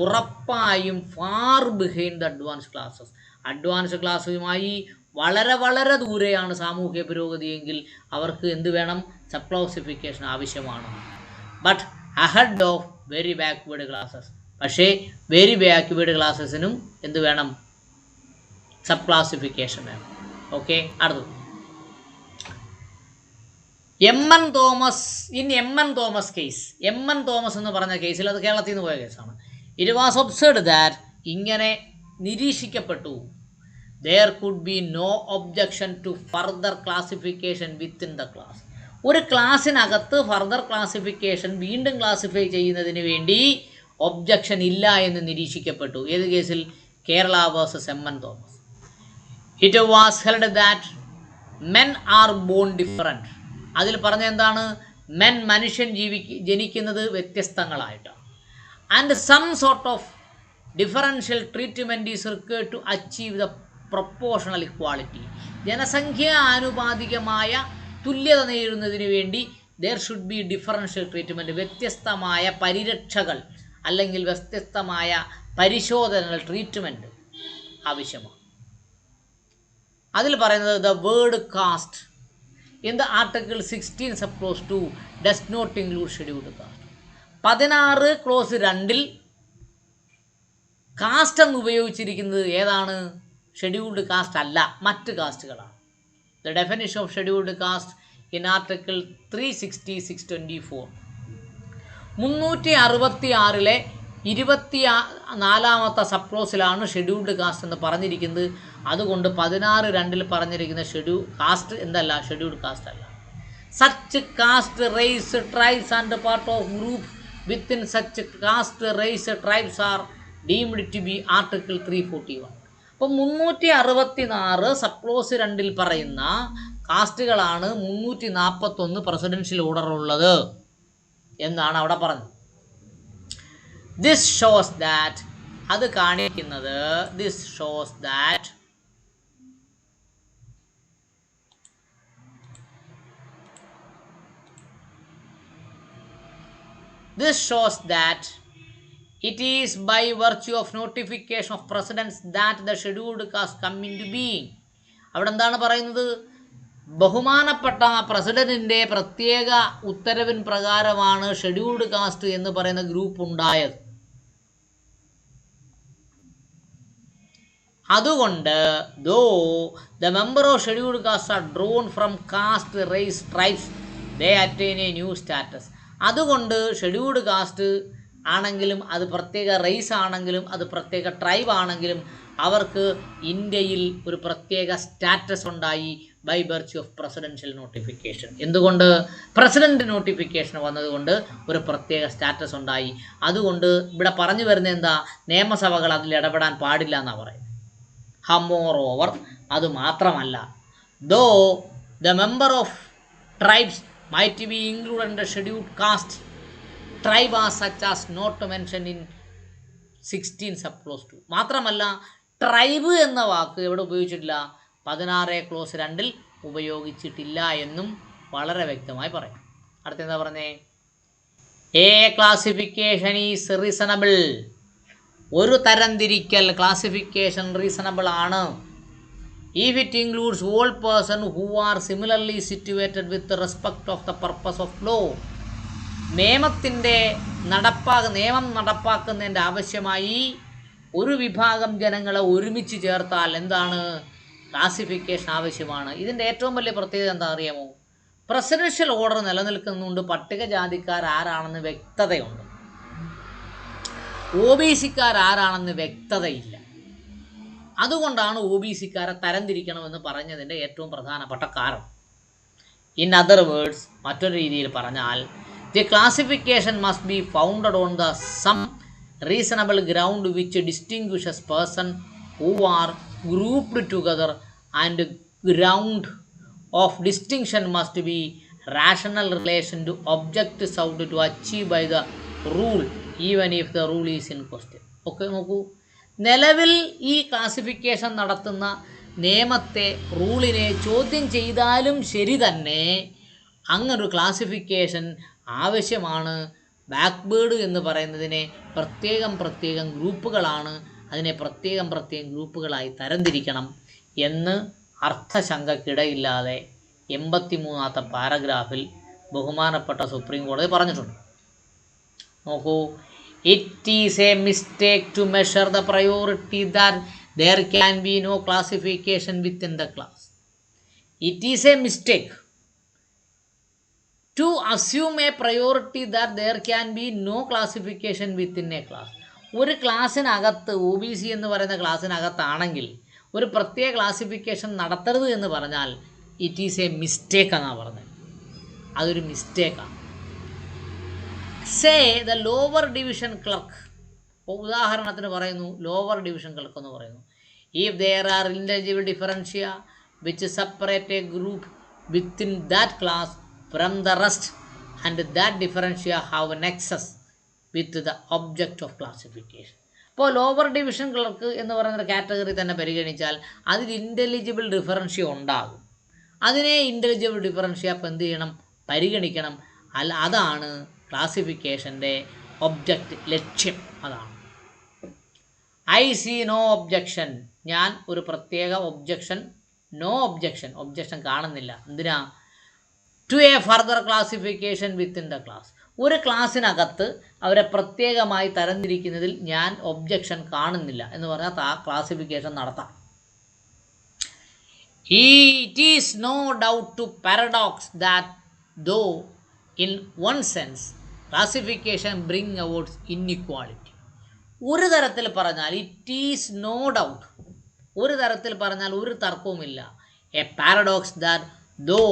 ഉറപ്പായും far behind the advanced classes. Advanced ക്ലാസ്സുമായി വളരെ വളരെ ദൂരെയാണ് സാമൂഹ്യ പുരോഗതിയെങ്കിൽ അവർക്ക് എന്ത് വേണം? സബ് ക്ലാസിഫിക്കേഷൻ ആവശ്യമാണ്. But ahead of very backward classes. പക്ഷേ വെരി ബാക്ക്വേർഡ് ക്ലാസ്സസിനും എന്ത് വേണം? സബ് ക്ലാസിഫിക്കേഷൻ വേണം. ഓക്കെ, അടുത്തത് M N Thomas. In M N Thomas case, M N Thomas എന്ന് പറഞ്ഞ കേസിൽ, അത് കേരളത്തിൽ നിന്ന് പോയ കേസാണ്. ഇറ്റ് വാസ് ഒബ്സർവ്ഡ് ദാറ്റ്, ഇങ്ങനെ നിരീക്ഷിക്കപ്പെട്ടു, there could be no objection to further classification within the class. ഒരു ക്ലാസ്സിനകത്ത് ഫർദർ ക്ലാസിഫിക്കേഷൻ വീണ്ടും ക്ലാസിഫൈ ചെയ്യുന്നതിന് വേണ്ടി ഒബ്ജക്ഷൻ ഇല്ല എന്ന് നിരീക്ഷിക്കപ്പെട്ടു. ഏത് കേസിൽ? Kerala versus M N Thomas. It was held that men are born different. അതിൽ പറഞ്ഞ എന്താണ്? മെൻ, മനുഷ്യൻ ജനിക്കുന്നത് വ്യത്യസ്തങ്ങളായിട്ടാണ്. And some sort of differential treatment is required to achieve the proportional equality. ജനസംഖ്യ ആനുപാതികമായ തുല്യത നേടുന്നതിന് വേണ്ടി there should be differential treatment. വ്യത്യസ്തമായ പരിരക്ഷകൾ അല്ലെങ്കിൽ വ്യത്യസ്തമായ പരിശോധനകൾ, ട്രീറ്റ്മെൻറ്റ് ആവശ്യമാണ്. അതിൽ പറയുന്നത് the word caste in the article 16 sub clause 2 does not include scheduled caste. 16 clause 2 caste എന്ന് ഉപയോഗിച്ചിരിക്കുന്നത് ഏതാണ്? ഷെഡ്യൂൾഡ് കാസ്റ്റ് അല്ല, മറ്റ് കാസ്റ്റുകളാണ്. The definition of scheduled caste in article 360 624. 366 24 sub ക്ലോസിലാണ് ഷെഡ്യൂൾഡ് കാസ്റ്റ് എന്ന് പറഞ്ഞിരിക്കുന്നത്. അതുകൊണ്ട് 16(2) പറഞ്ഞിരിക്കുന്ന കാസ്റ്റ് എന്തല്ല? ഷെഡ്യൂൾഡ് കാസ്റ്റ് അല്ല. Such caste, race, tribes and part of group within such caste, race, tribes are deemed to be article 341. അപ്പോൾ 364 sub clause 2 പറയുന്ന കാസ്റ്റുകളാണ് 341 presidential ഓർഡറുള്ളത് എന്നാണ് അവിടെ പറഞ്ഞത്. ദിസ് ഷോസ് ദാറ്റ്, അത് കാണിക്കുന്നത്, this shows that it is by virtue of notification of precedents that the scheduled caste come into being. അവിടെ എന്താണ് പറയുന്നത്? ബഹുമാനപ്പെട്ട പ്രസിഡന്റിൻ്റെ പ്രത്യേക ഉത്തരവിൻ പ്രകാരമാണ് ഷെഡ്യൂൾഡ് കാസ്റ്റ് എന്ന് പറയുന്ന ഗ്രൂപ്പ് ഉണ്ടായത്. അതുകൊണ്ട് though the member of scheduled caste are drawn from caste, race, tribes, they attain a new status. അതുകൊണ്ട് ഷെഡ്യൂൾഡ് കാസ്റ്റ് ആണെങ്കിലും അത് പ്രത്യേക റേസ് ആണെങ്കിലും അത് പ്രത്യേക ട്രൈബ് ആണെങ്കിലും അവർക്ക് ഇന്ത്യയിൽ ഒരു പ്രത്യേക സ്റ്റാറ്റസ് ഉണ്ടായി by virtue of presidential notification. എന്തുകൊണ്ട്? പ്രസിഡന്റ് നോട്ടിഫിക്കേഷൻ വന്നതുകൊണ്ട് ഒരു പ്രത്യേക സ്റ്റാറ്റസ് ഉണ്ടായി. അതുകൊണ്ട് ഇവിടെ പറഞ്ഞു വരുന്നത് എന്താ? നിയമസഭകൾ അതിൽ ഇടപെടാൻ പാടില്ല എന്നാണ് പറയുന്നത്. മോർ ഓവർ, അത് മാത്രമല്ല, though the member of tribes might be included in the scheduled caste, tribe are such as not mention in 16 sub clause 2. മാത്രമല്ല, ട്രൈബ് എന്ന വാക്ക് എവിടെ ഉപയോഗിച്ചിട്ടില്ല? 16 ക്ലോസ് 2 ഉപയോഗിച്ചിട്ടില്ല എന്നും വളരെ വ്യക്തമായി പറയും. അടുത്തെന്താ പറഞ്ഞേ? A classification is reasonable. ഒരു തരംതിരിക്കൽ ക്ലാസിഫിക്കേഷൻ റീസണബിൾ ആണ്. If it includes all person who are similarly situated with respect of the purpose of law. നിയമം നടപ്പാക്കുന്നതിൻ്റെ ആവശ്യമായി ഒരു വിഭാഗം ജനങ്ങളെ ഒരുമിച്ച് ചേർത്താൽ എന്താണ്? ക്ലാസിഫിക്കേഷൻ ആവശ്യമാണ്. ഇതിൻ്റെ ഏറ്റവും വലിയ പ്രത്യേകത എന്താ അറിയാമോ? പ്രസിഡൻഷ്യൽ ഓർഡർ നിലനിൽക്കുന്നുണ്ട്. പട്ടികജാതിക്കാർ ആരാണെന്ന് വ്യക്തതയുണ്ട്. OBC ആരാണെന്ന് വ്യക്തതയില്ല. അതുകൊണ്ടാണ് OBC-ക്കാരെ തരംതിരിക്കണമെന്ന് പറഞ്ഞതിൻ്റെ ഏറ്റവും പ്രധാനപ്പെട്ട കാരണം. ഇൻ അതർ വേർഡ്സ്, മറ്റൊരു രീതിയിൽ പറഞ്ഞാൽ, the classification must be founded on the sum reasonable ground which distinguishes person who are grouped together, and ground of distinction must be rational relation to object sought to achieve by the rule, even if the rule is in question. Okay, നോക്കൂ, നിലവിൽ ഈ classification നടത്തുന്ന നിയമത്തെ, റൂളിനെ ചോദ്യം ചെയ്താലും ശരി തന്നെ അങ്ങനൊരു ക്ലാസിഫിക്കേഷൻ ആവശ്യമാണ്. ബാക്ക്വേർഡ് എന്ന് പറയുന്നതിനെ പ്രത്യേകം ഗ്രൂപ്പുകളാണ്, അതിനെ പ്രത്യേകം ഗ്രൂപ്പുകളായി തരംതിരിക്കണം എന്ന് അർത്ഥശങ്കക്കിടയില്ലാതെ 83ാമത്തെ പാരഗ്രാഫിൽ ബഹുമാനപ്പെട്ട സുപ്രീം കോടതി പറഞ്ഞിട്ടുണ്ട്. നോക്കൂ, it is a mistake to measure the priority that there can be no classification within the class. It is a mistake to assume a priority that there can be no classification within a class. ഒരു ക്ലാസ്സിനകത്ത്, OBC എന്ന് പറയുന്ന ക്ലാസ്സിനകത്താണെങ്കിൽ ഒരു പ്രത്യേക classification നടത്തരുത് എന്ന് പറഞ്ഞാൽ it is a mistake എന്നാണ് പറഞ്ഞത്. അതൊരു മിസ്റ്റേക്കാണ്. Say the lower division clerk, ഉദാഹരണത്തിന് പറയുന്നു, ലോവർ ഡിവിഷൻ ക്ലർക്ക് എന്ന് പറയുന്നു, if there are intelligible differentia which separate a group within that class from the rest and that differentia have nexus with the object of classification. അപ്പോൾ lower division clerk എന്ന് പറയുന്ന category തന്നെ പരിഗണിച്ചാൽ അതിൽ intelligible ഡിഫറൻഷ്യ ഉണ്ടാകും. അതിനെ ഇൻ്റലിജിബിൾ ഡിഫറൻഷ്യ അപ്പോൾ എന്ത് ചെയ്യണം, പരിഗണിക്കണം. അതാണ് ക്ലാസിഫിക്കേഷൻ്റെ ഒബ്ജക്റ്റ്, ലക്ഷ്യം അതാണ്. ഐ സി നോ ഒബ്ജക്ഷൻ, ഞാൻ ഒരു പ്രത്യേക ഒബ്ജക്ഷൻ കാണുന്നില്ല. എന്തിനാ? To a further classification within the class. ഒരു ക്ലാസ്സിനകത്ത് അവരെ പ്രത്യേകമായി തരംതിരിക്കുന്നതിൽ ഞാൻ ഒബ്ജക്ഷൻ കാണുന്നില്ല എന്ന് പറഞ്ഞാൽ ആ ക്ലാസിഫിക്കേഷൻ നടത്താം. It is no doubt to paradox that though in one sense classification bring about inequality. ഒരു തരത്തിൽ പറഞ്ഞാൽ ഇറ്റ് ഈസ് നോ ഡൗട്ട്, ഒരു തരത്തിൽ പറഞ്ഞാൽ ഒരു തർക്കവുമില്ല, a paradox that though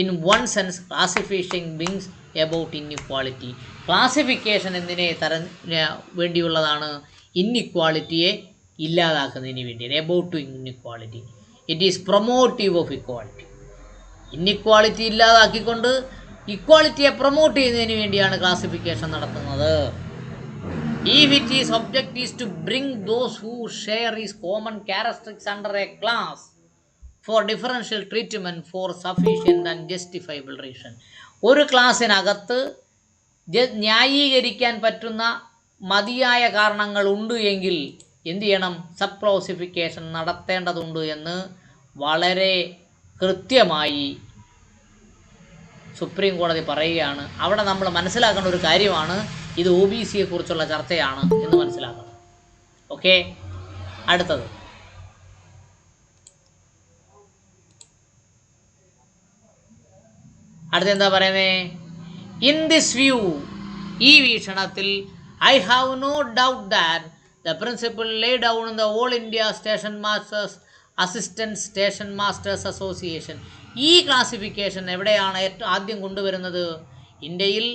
in one sense classification brings about inequality. Classification എന്തിനെ വേണ്ടിയുള്ളതാണ്? ഇൻഇക്വാളിറ്റിയെ ഇല്ലാതാക്കുന്നതിന് വേണ്ടിയാണ്. About to inequality, it is promotive of equality. Inequality ഇല്ലാതാക്കിക്കൊണ്ട് ഇക്വാളിറ്റിയെ പ്രൊമോട്ട് ചെയ്യുന്നതിന് വേണ്ടിയാണ് ക്ലാസിഫിക്കേഷൻ നടത്തുന്നത്. If it is object is to bring those who share his common characteristics under a class for differential treatment for sufficient and justifiable reason. ഒരു ക്ലാസ്സിനകത്ത് ന്യായീകരിക്കാൻ പറ്റുന്ന മതിയായ കാരണങ്ങളുണ്ട് എങ്കിൽ എന്ത് ചെയ്യണം? സബ് ക്ലാസിഫിക്കേഷൻ നടത്തേണ്ടതുണ്ട് എന്ന് വളരെ കൃത്യമായി സുപ്രീം കോടതി പറയുകയാണ്. അവിടെ നമ്മൾ മനസ്സിലാക്കേണ്ട ഒരു കാര്യമാണ്, ഇത് OBC കുറിച്ചുള്ള ചർച്ചയാണ് എന്ന് മനസ്സിലാക്കണം. ഓക്കെ, അടുത്തത് എന്താ പറയുന്നത്? ഇൻ ദിസ് വ്യൂ, ഈ വീക്ഷണത്തിൽ, I have no doubt that the principle lay down in the all India station masters assistant station masters association. ഈ ക്ലാസിഫിക്കേഷൻ എവിടെയാണ് ആദ്യം കൊണ്ടുവരുന്നത്? ഇന്ത്യയിൽ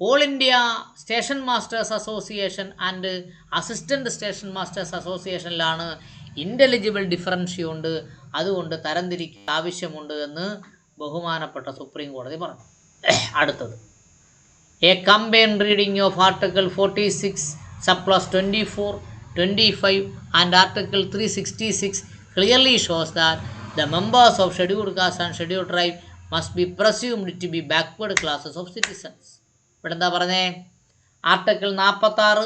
all India station masters association and assistant station masters അസോസിയേഷനിലാണ് intelligible differentia ഉണ്ട്, അതുകൊണ്ട് തരംതിരിക്കാൻ ആവശ്യമുണ്ട് എന്ന് ബഹുമാനപ്പെട്ട സുപ്രീം കോടതി പറഞ്ഞു. അടുത്തത്, A combine reading of article 46 സബ്ക്ലാസ് 24, 25 and article 366 clearly shows that the members of scheduled caste and scheduled tribe must be presumed to be backward classes of citizens. ഇവിടെ എന്താ പറഞ്ഞേ? ആർട്ടിക്കിൾ 46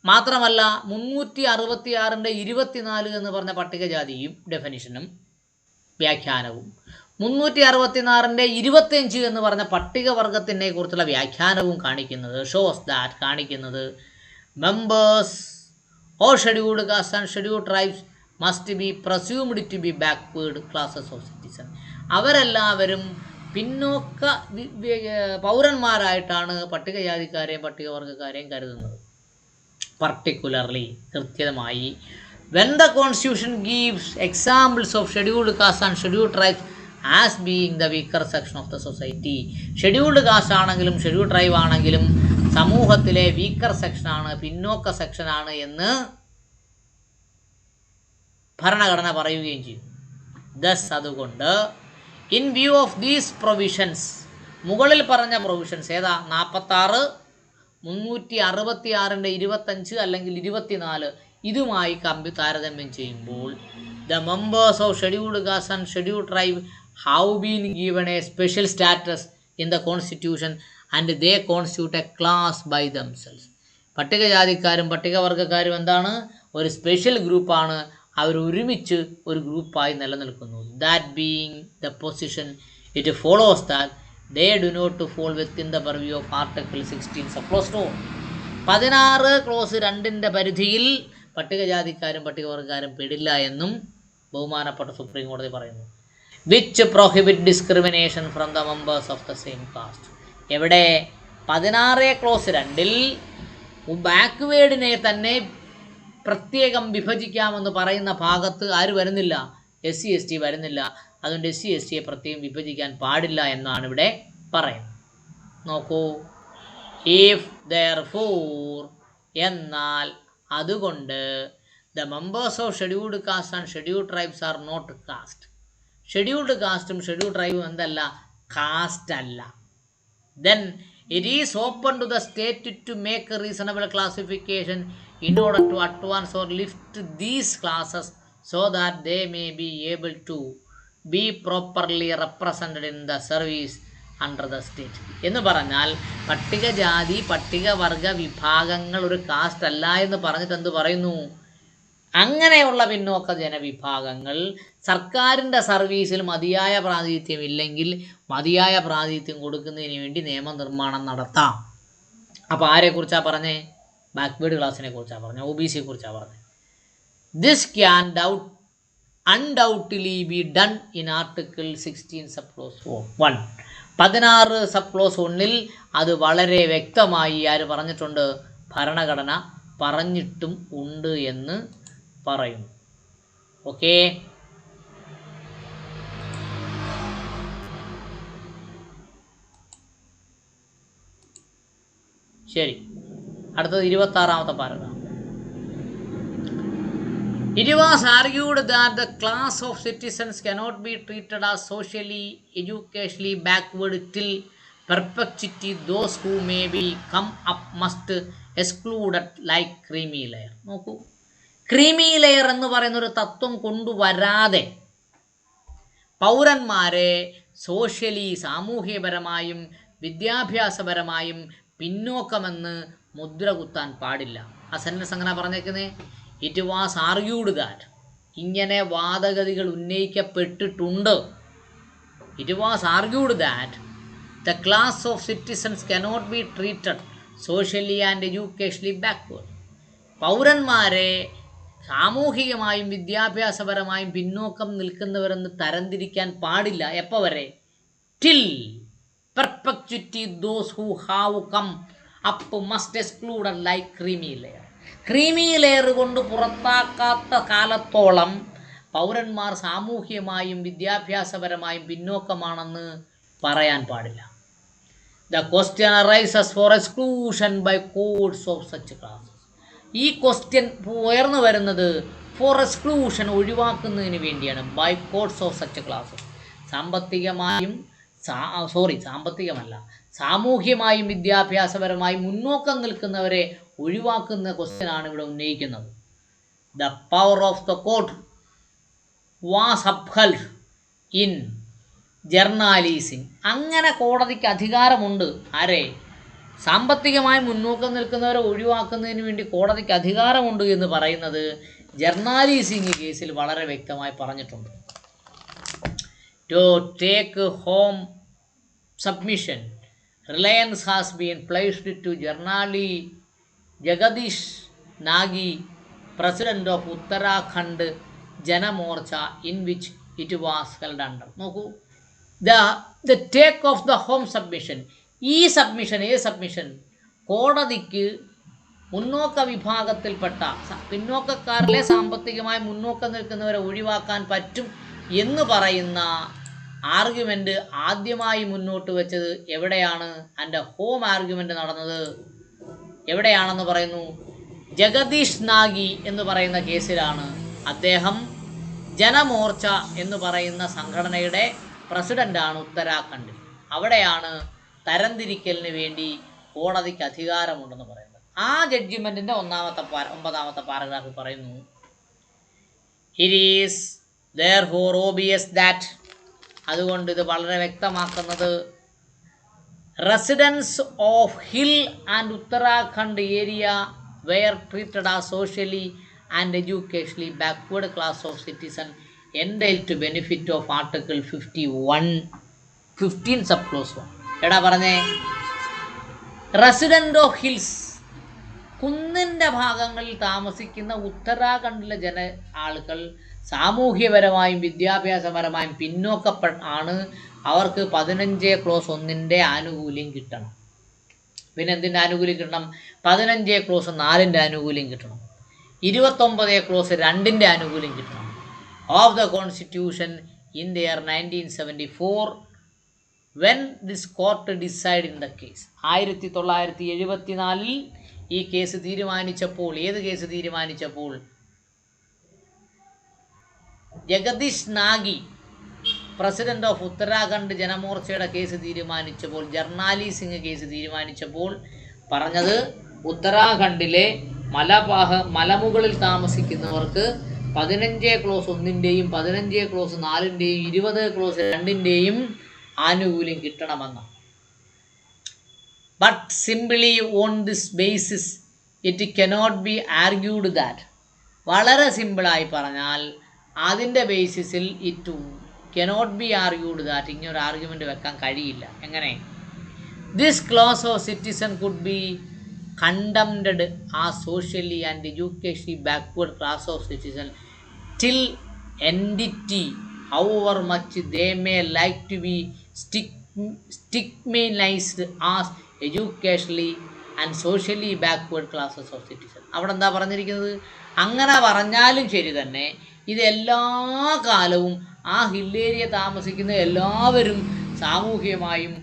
മാത്രമല്ല 366 24 എന്ന് പറഞ്ഞ പട്ടികജാതിയും ഡെഫിനിഷനും വ്യാഖ്യാനവും, 366 25 എന്ന് പറഞ്ഞ പട്ടികവർഗത്തിനെ കുറിച്ചുള്ള വ്യാഖ്യാനവും കാണിക്കുന്നത്, ഷോസ് ദാറ്റ് കാണിക്കുന്നത്, members of scheduled caste and scheduled tribes must be presumed to be backward classes of citizen. അവരെല്ലാവരും പിന്നോക്ക പൗരന്മാരായിട്ടാണ് പട്ടികജാതിക്കാരെയും പട്ടികവർഗക്കാരെയും കരുതുന്നത്. പർട്ടിക്കുലർലി, കൃത്യമായി, when the constitution gives examples of scheduled caste and scheduled tribes as being the weaker section of the society. Scheduled caste ആണെങ്കിലും scheduled tribe ആണെങ്കിലും സമൂഹത്തിലെ weaker സെക്ഷനാണ്, പിന്നോക്ക സെക്ഷനാണ് എന്ന് ഭരണഘടന പറയുകയും ചെയ്യും. ദസ് അതുകൊണ്ട് in view of these provisions, മുകളിൽ പറഞ്ഞ പ്രൊവിഷൻസ് ഏതാ? 46, 366ൻ്റെ 25 അല്ലെങ്കിൽ 24 ഇതുമായി താരതമ്യം ചെയ്യുമ്പോൾ the members of scheduled caste and scheduled tribe have been given a special status in the constitution and they constitute a class by themselves. പട്ടികജാതിക്കാരും പട്ടികവർഗ്ഗക്കാരും എന്താണ്? ഒരു സ്പെഷ്യൽ ഗ്രൂപ്പാണ്. അവർ ഒരുമിച്ച് ഒരു ഗ്രൂപ്പായി നിലനിൽക്കുന്നു. That being the position, it follows that they do not fall within the purview of Article 16 sub clause 2. 16 clause 2ൻ്റെ പരിധിയിൽ പട്ടികജാതിക്കാരും പട്ടികവർഗ്ഗക്കാരും പെടില്ല എന്നും ബഹുമാനപ്പെട്ട സുപ്രീം കോടതി പറയുന്നു. Which prohibit discrimination from the members of the same caste. എവിടെ? 16 ക്ലോസ് 2ൽ ബാക്ക്വേഡിനെ തന്നെ പ്രത്യേകം വിഭജിക്കാമെന്ന് പറയുന്ന ഭാഗത്ത് ആര് വരുന്നില്ല? SC ST വരുന്നില്ല. അതുകൊണ്ട് SC STയെ പ്രത്യേകം വിഭജിക്കാൻ പാടില്ല എന്നാണ് ഇവിടെ പറയുന്നത്. നോക്കൂ, ഇഫ് ദെയർഫോർ, എന്നാൽ അതുകൊണ്ട് the members of scheduled caste and scheduled tribes are not caste. Scheduled കാസ്റ്റും ഷെഡ്യൂൾഡ് ട്രൈബും എന്തല്ല? കാസ്റ്റ് അല്ല. Then it is open to the state to make a reasonable classification in order to advance or lift these classes so that they may be able to be properly represented in the service under the state. എന്ന് പറഞ്ഞാൽ പട്ടികജാതി പട്ടികവർഗ വിഭാഗങ്ങൾ ഒരു cast അല്ല എന്ന് പറഞ്ഞിട്ട് എന്ത് പറയുന്നു? അങ്ങനെയുള്ള പിന്നോക്ക ജനവിഭാഗങ്ങൾ സർക്കാരിൻ്റെ സർവീസിൽ മതിയായ പ്രാതിനിധ്യം ഇല്ലെങ്കിൽ മതിയായ പ്രാതിനിധ്യം കൊടുക്കുന്നതിന് വേണ്ടി നിയമനിർമ്മാണം നടത്താം. അപ്പോൾ ആരെക്കുറിച്ചാണ് പറഞ്ഞേ? ബാക്ക്വേർഡ് ക്ലാസിനെ കുറിച്ചാണ് പറഞ്ഞത്, OBC കുറിച്ചാണ് പറഞ്ഞത്. This can undoubtedly be done in article 16 sub clause 1. 16 sub clause 1ൽ അത് വളരെ വ്യക്തമായി ആര് പറഞ്ഞിട്ടുണ്ട്? ഭരണഘടന പറഞ്ഞിട്ടും ഉണ്ട് എന്ന് പറയുന്നു. ഓക്കേ, ശരി. അടുത്തത് 26ാമത്തെ paragraph. It was argued that the class of citizens cannot be treated as socially, educationally backward till perpetuity. Those who may be come up must excluded like creamy layer. നോക്കൂ, ക്രീമി ലെയർ എന്ന് പറയുന്നൊരു തത്വം കൊണ്ടുവരാതെ പൗരന്മാരെ socially, സാമൂഹ്യപരമായും വിദ്യാഭ്യാസപരമായും പിന്നോക്കമെന്ന് മുദ്ര കുത്താൻ പാടില്ല. ആ sentence അങ്ങനെ പറഞ്ഞേക്കുന്നേ. ഇറ്റ് വാസ് ആർഗ്യൂഡ് ദാറ്റ്, ഇങ്ങനെ വാദഗതികൾ ഉന്നയിക്കപ്പെട്ടിട്ടുണ്ട്. It was argued that the class of citizens cannot be treated socially and educationally backward. പൗരന്മാരെ സാമൂഹികമായും വിദ്യാഭ്യാസപരമായും പിന്നോക്കം നിൽക്കുന്നവരെന്ന് തരംതിരിക്കാൻ പാടില്ല. എപ്പോൾ വരെ? Till perpetuity those who have come up must excluded like creamy layer. Creamy layer കൊണ്ട് പുറത്താക്കാത്ത കാലത്തോളം പൗരന്മാർ സാമൂഹ്യമായും വിദ്യാഭ്യാസപരമായും പിന്നോക്കമാണെന്ന് പറയാൻ പാടില്ല. The question arises for exclusion by codes of such classes. ഈ ക്വസ്റ്റ്യൻ ഉയർന്നു വരുന്നത് ഫോർ എക്സ്ക്ലൂഷൻ, ഒഴിവാക്കുന്നതിന് വേണ്ടിയാണ്. By codes of such classes. സാമ്പത്തികമല്ല, സാമൂഹ്യമായും വിദ്യാഭ്യാസപരമായും മുന്നോക്കം നിൽക്കുന്നവരെ ഒഴിവാക്കുന്ന ക്വസ്റ്റ്യനാണ് ഇവിടെ ഉന്നയിക്കുന്നത്. The power of the court was upheld in journalising. അങ്ങനെ കോടതിക്ക് അധികാരമുണ്ട്. ആരെ? സാമ്പത്തികമായി മുന്നോക്കം നിൽക്കുന്നവരെ ഒഴിവാക്കുന്നതിന് വേണ്ടി കോടതിക്ക് അധികാരമുണ്ട് എന്ന് പറയുന്നത് ജേർണാലിസിങ് കേസിൽ വളരെ വ്യക്തമായി പറഞ്ഞിട്ടുണ്ട്. To take home submission reliance has been placed to Jagdish Negi, president of Uttarakhand Janmorcha, in which it was held under. നോക്കൂ, the take of the home submission. ഈ സബ്മിഷൻ, സബ്മിഷൻ കോടതിക്ക് മുന്നോക്ക വിഭാഗത്തിൽപ്പെട്ട പിന്നോക്കക്കാരിലെ സാമ്പത്തികമായി മുന്നോക്കം നിൽക്കുന്നവരെ ഒഴിവാക്കാൻ പറ്റും എന്ന് പറയുന്ന ആർഗ്യുമെൻ്റ് ആദ്യമായി മുന്നോട്ട് വെച്ചത് എവിടെയാണ്? അതിൻ്റെ ഹോം ആർഗ്യുമെൻ്റ് നടന്നത് എവിടെയാണെന്ന് പറയുന്നു? ജഗദീഷ് നാഗി എന്ന് പറയുന്ന കേസിലാണ് അദ്ദേഹം ജനമോർച്ച എന്ന് പറയുന്ന സംഘടനയുടെ പ്രസിഡൻ്റാണ് ഉത്തരാഖണ്ഡിൽ. അവിടെയാണ് തരംതിരിക്കലിന് വേണ്ടി കോടതിക്ക് അധികാരമുണ്ടെന്ന് പറയുന്നത്. ആ ജഡ്ജിമെൻറ്റിൻ്റെ 9ാമത്തെ പാരഗ്രാഫിൽ പറയുന്നു, it is therefore obvious that, അതുകൊണ്ട് ഇത് വളരെ വ്യക്തമാക്കുന്നത്, residence of hill and Uttarakhand area were treated as socially and educationally backward class of citizen entitled to benefit of article 15 sub clause 1. എടാ പറഞ്ഞേ, റെസിഡൻ്റ് ഓഫ് ഹിൽസ്, കുന്നിൻ്റെ ഭാഗങ്ങളിൽ താമസിക്കുന്ന ഉത്തരാഖണ്ഡിലെ ആളുകൾ സാമൂഹ്യപരമായും വിദ്യാഭ്യാസപരമായും ആണ്. അവർക്ക് 15 ക്ലോസ് 1 ആനുകൂല്യം കിട്ടണം. പിന്നെ എന്തിൻ്റെ ആനുകൂല്യം കിട്ടണം? 15 ക്ലോസ് 4 ആനുകൂല്യം കിട്ടണം. 29 ക്ലോസ് 2 ആനുകൂല്യം കിട്ടണം. Of the constitution in the year 1974 when this court decide in the case. 1974 ഈ കേസ് തീരുമാനിച്ചപ്പോൾ, ഏത് കേസ് തീരുമാനിച്ചപ്പോൾ? ജഗദീഷ് നാഗി, പ്രസിഡന്റ് ഓഫ് ഉത്തരാഖണ്ഡ് ജനമോർച്ചയുടെ കേസ് തീരുമാനിച്ചപ്പോൾ, ജർണാലി സിംഗ് കേസ് തീരുമാനിച്ചപ്പോൾ പറഞ്ഞത്, ഉത്തരാഖണ്ഡിലെ മലമുകളിൽ താമസിക്കുന്നവർക്ക് 15 ക്ലോസ് 1 15 ക്ലോസ് 4 20 ക്ലോസ് 2 ആനുകൂല്യം കിട്ടണമെന്ന്. But simply on this basis it cannot be argued that, വളരെ സിമ്പിളായി പറഞ്ഞാൽ അതിൻ്റെ ബേസിസിൽ it cannot be argued that, ഇങ്ങനൊരു ആർഗ്യുമെൻ്റ് വെക്കാൻ കഴിയില്ല. എങ്ങനെ? This clause of citizen could be condemned a socially and educationally backward class of citizen till eternity however much they may like to be stigmatized as educationally and socially backward classes of citizens. അവിടെ എന്താ പറഞ്ഞിരിക്കുന്നത്? അങ്ങനെ പറഞ്ഞാലും ശരി തന്നെ, ഇത് എല്ലാ കാലവും ആ ഹില്ലേരിയ താമസിക്കുന്ന എല്ലാവരും സാമൂഹികമായും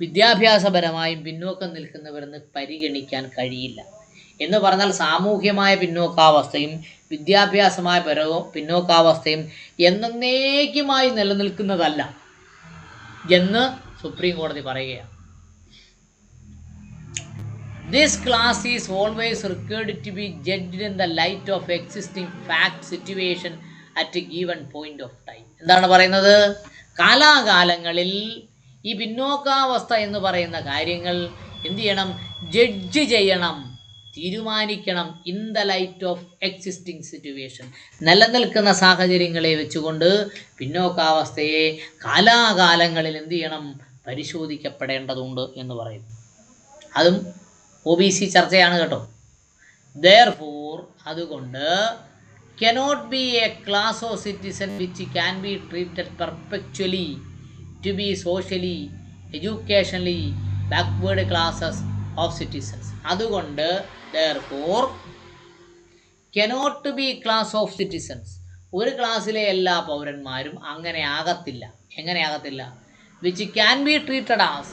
വിദ്യാഭ്യാസപരമായും പിന്നോക്കം നിൽക്കുന്നവരെന്ന് പരിഗണിക്കാൻ കഴിയില്ല. എന്ന് പറഞ്ഞാൽ സാമൂഹ്യമായ പിന്നോക്കാവസ്ഥയും വിദ്യാഭ്യാസമായ പിന്നോക്കാവസ്ഥയും എന്നേക്കുമായി നിലനിൽക്കുന്നതല്ല എന്ന് സുപ്രീം കോടതി പറയുകയാണ്. This class is always required to be judged in the light of existing fact situation at a given point of time. എന്താണ് പറയുന്നത്? കാലാകാലങ്ങളിൽ ഈ പിന്നോക്കാവസ്ഥ എന്ന് പറയുന്ന കാര്യങ്ങൾ എന്ത് ചെയ്യണം? ജഡ്ജ് ചെയ്യണം, തീരുമാനിക്കണം. In the light of existing situation, നിലനിൽക്കുന്ന സാഹചര്യങ്ങളെ വെച്ചുകൊണ്ട് പിന്നോക്കാവസ്ഥയെ കാലാകാലങ്ങളിൽ എന്ത് ചെയ്യണം? പരിശോധിക്കപ്പെടേണ്ടതുണ്ട് എന്ന് പറയും. അതും OBC ചർച്ചയാണ് കേട്ടോ. Therefore, അതുകൊണ്ട് cannot be a class of citizen which can be treated perpetually to be socially, educationally backward classes of citizens. അതുകൊണ്ട് therefore cannot be class of citizens, ഒരു ക്ലാസ്സിലെ എല്ലാ പൗരന്മാരും അങ്ങനെ ആകത്തില്ല. എങ്ങനെ ആകത്തില്ല? which can be treated as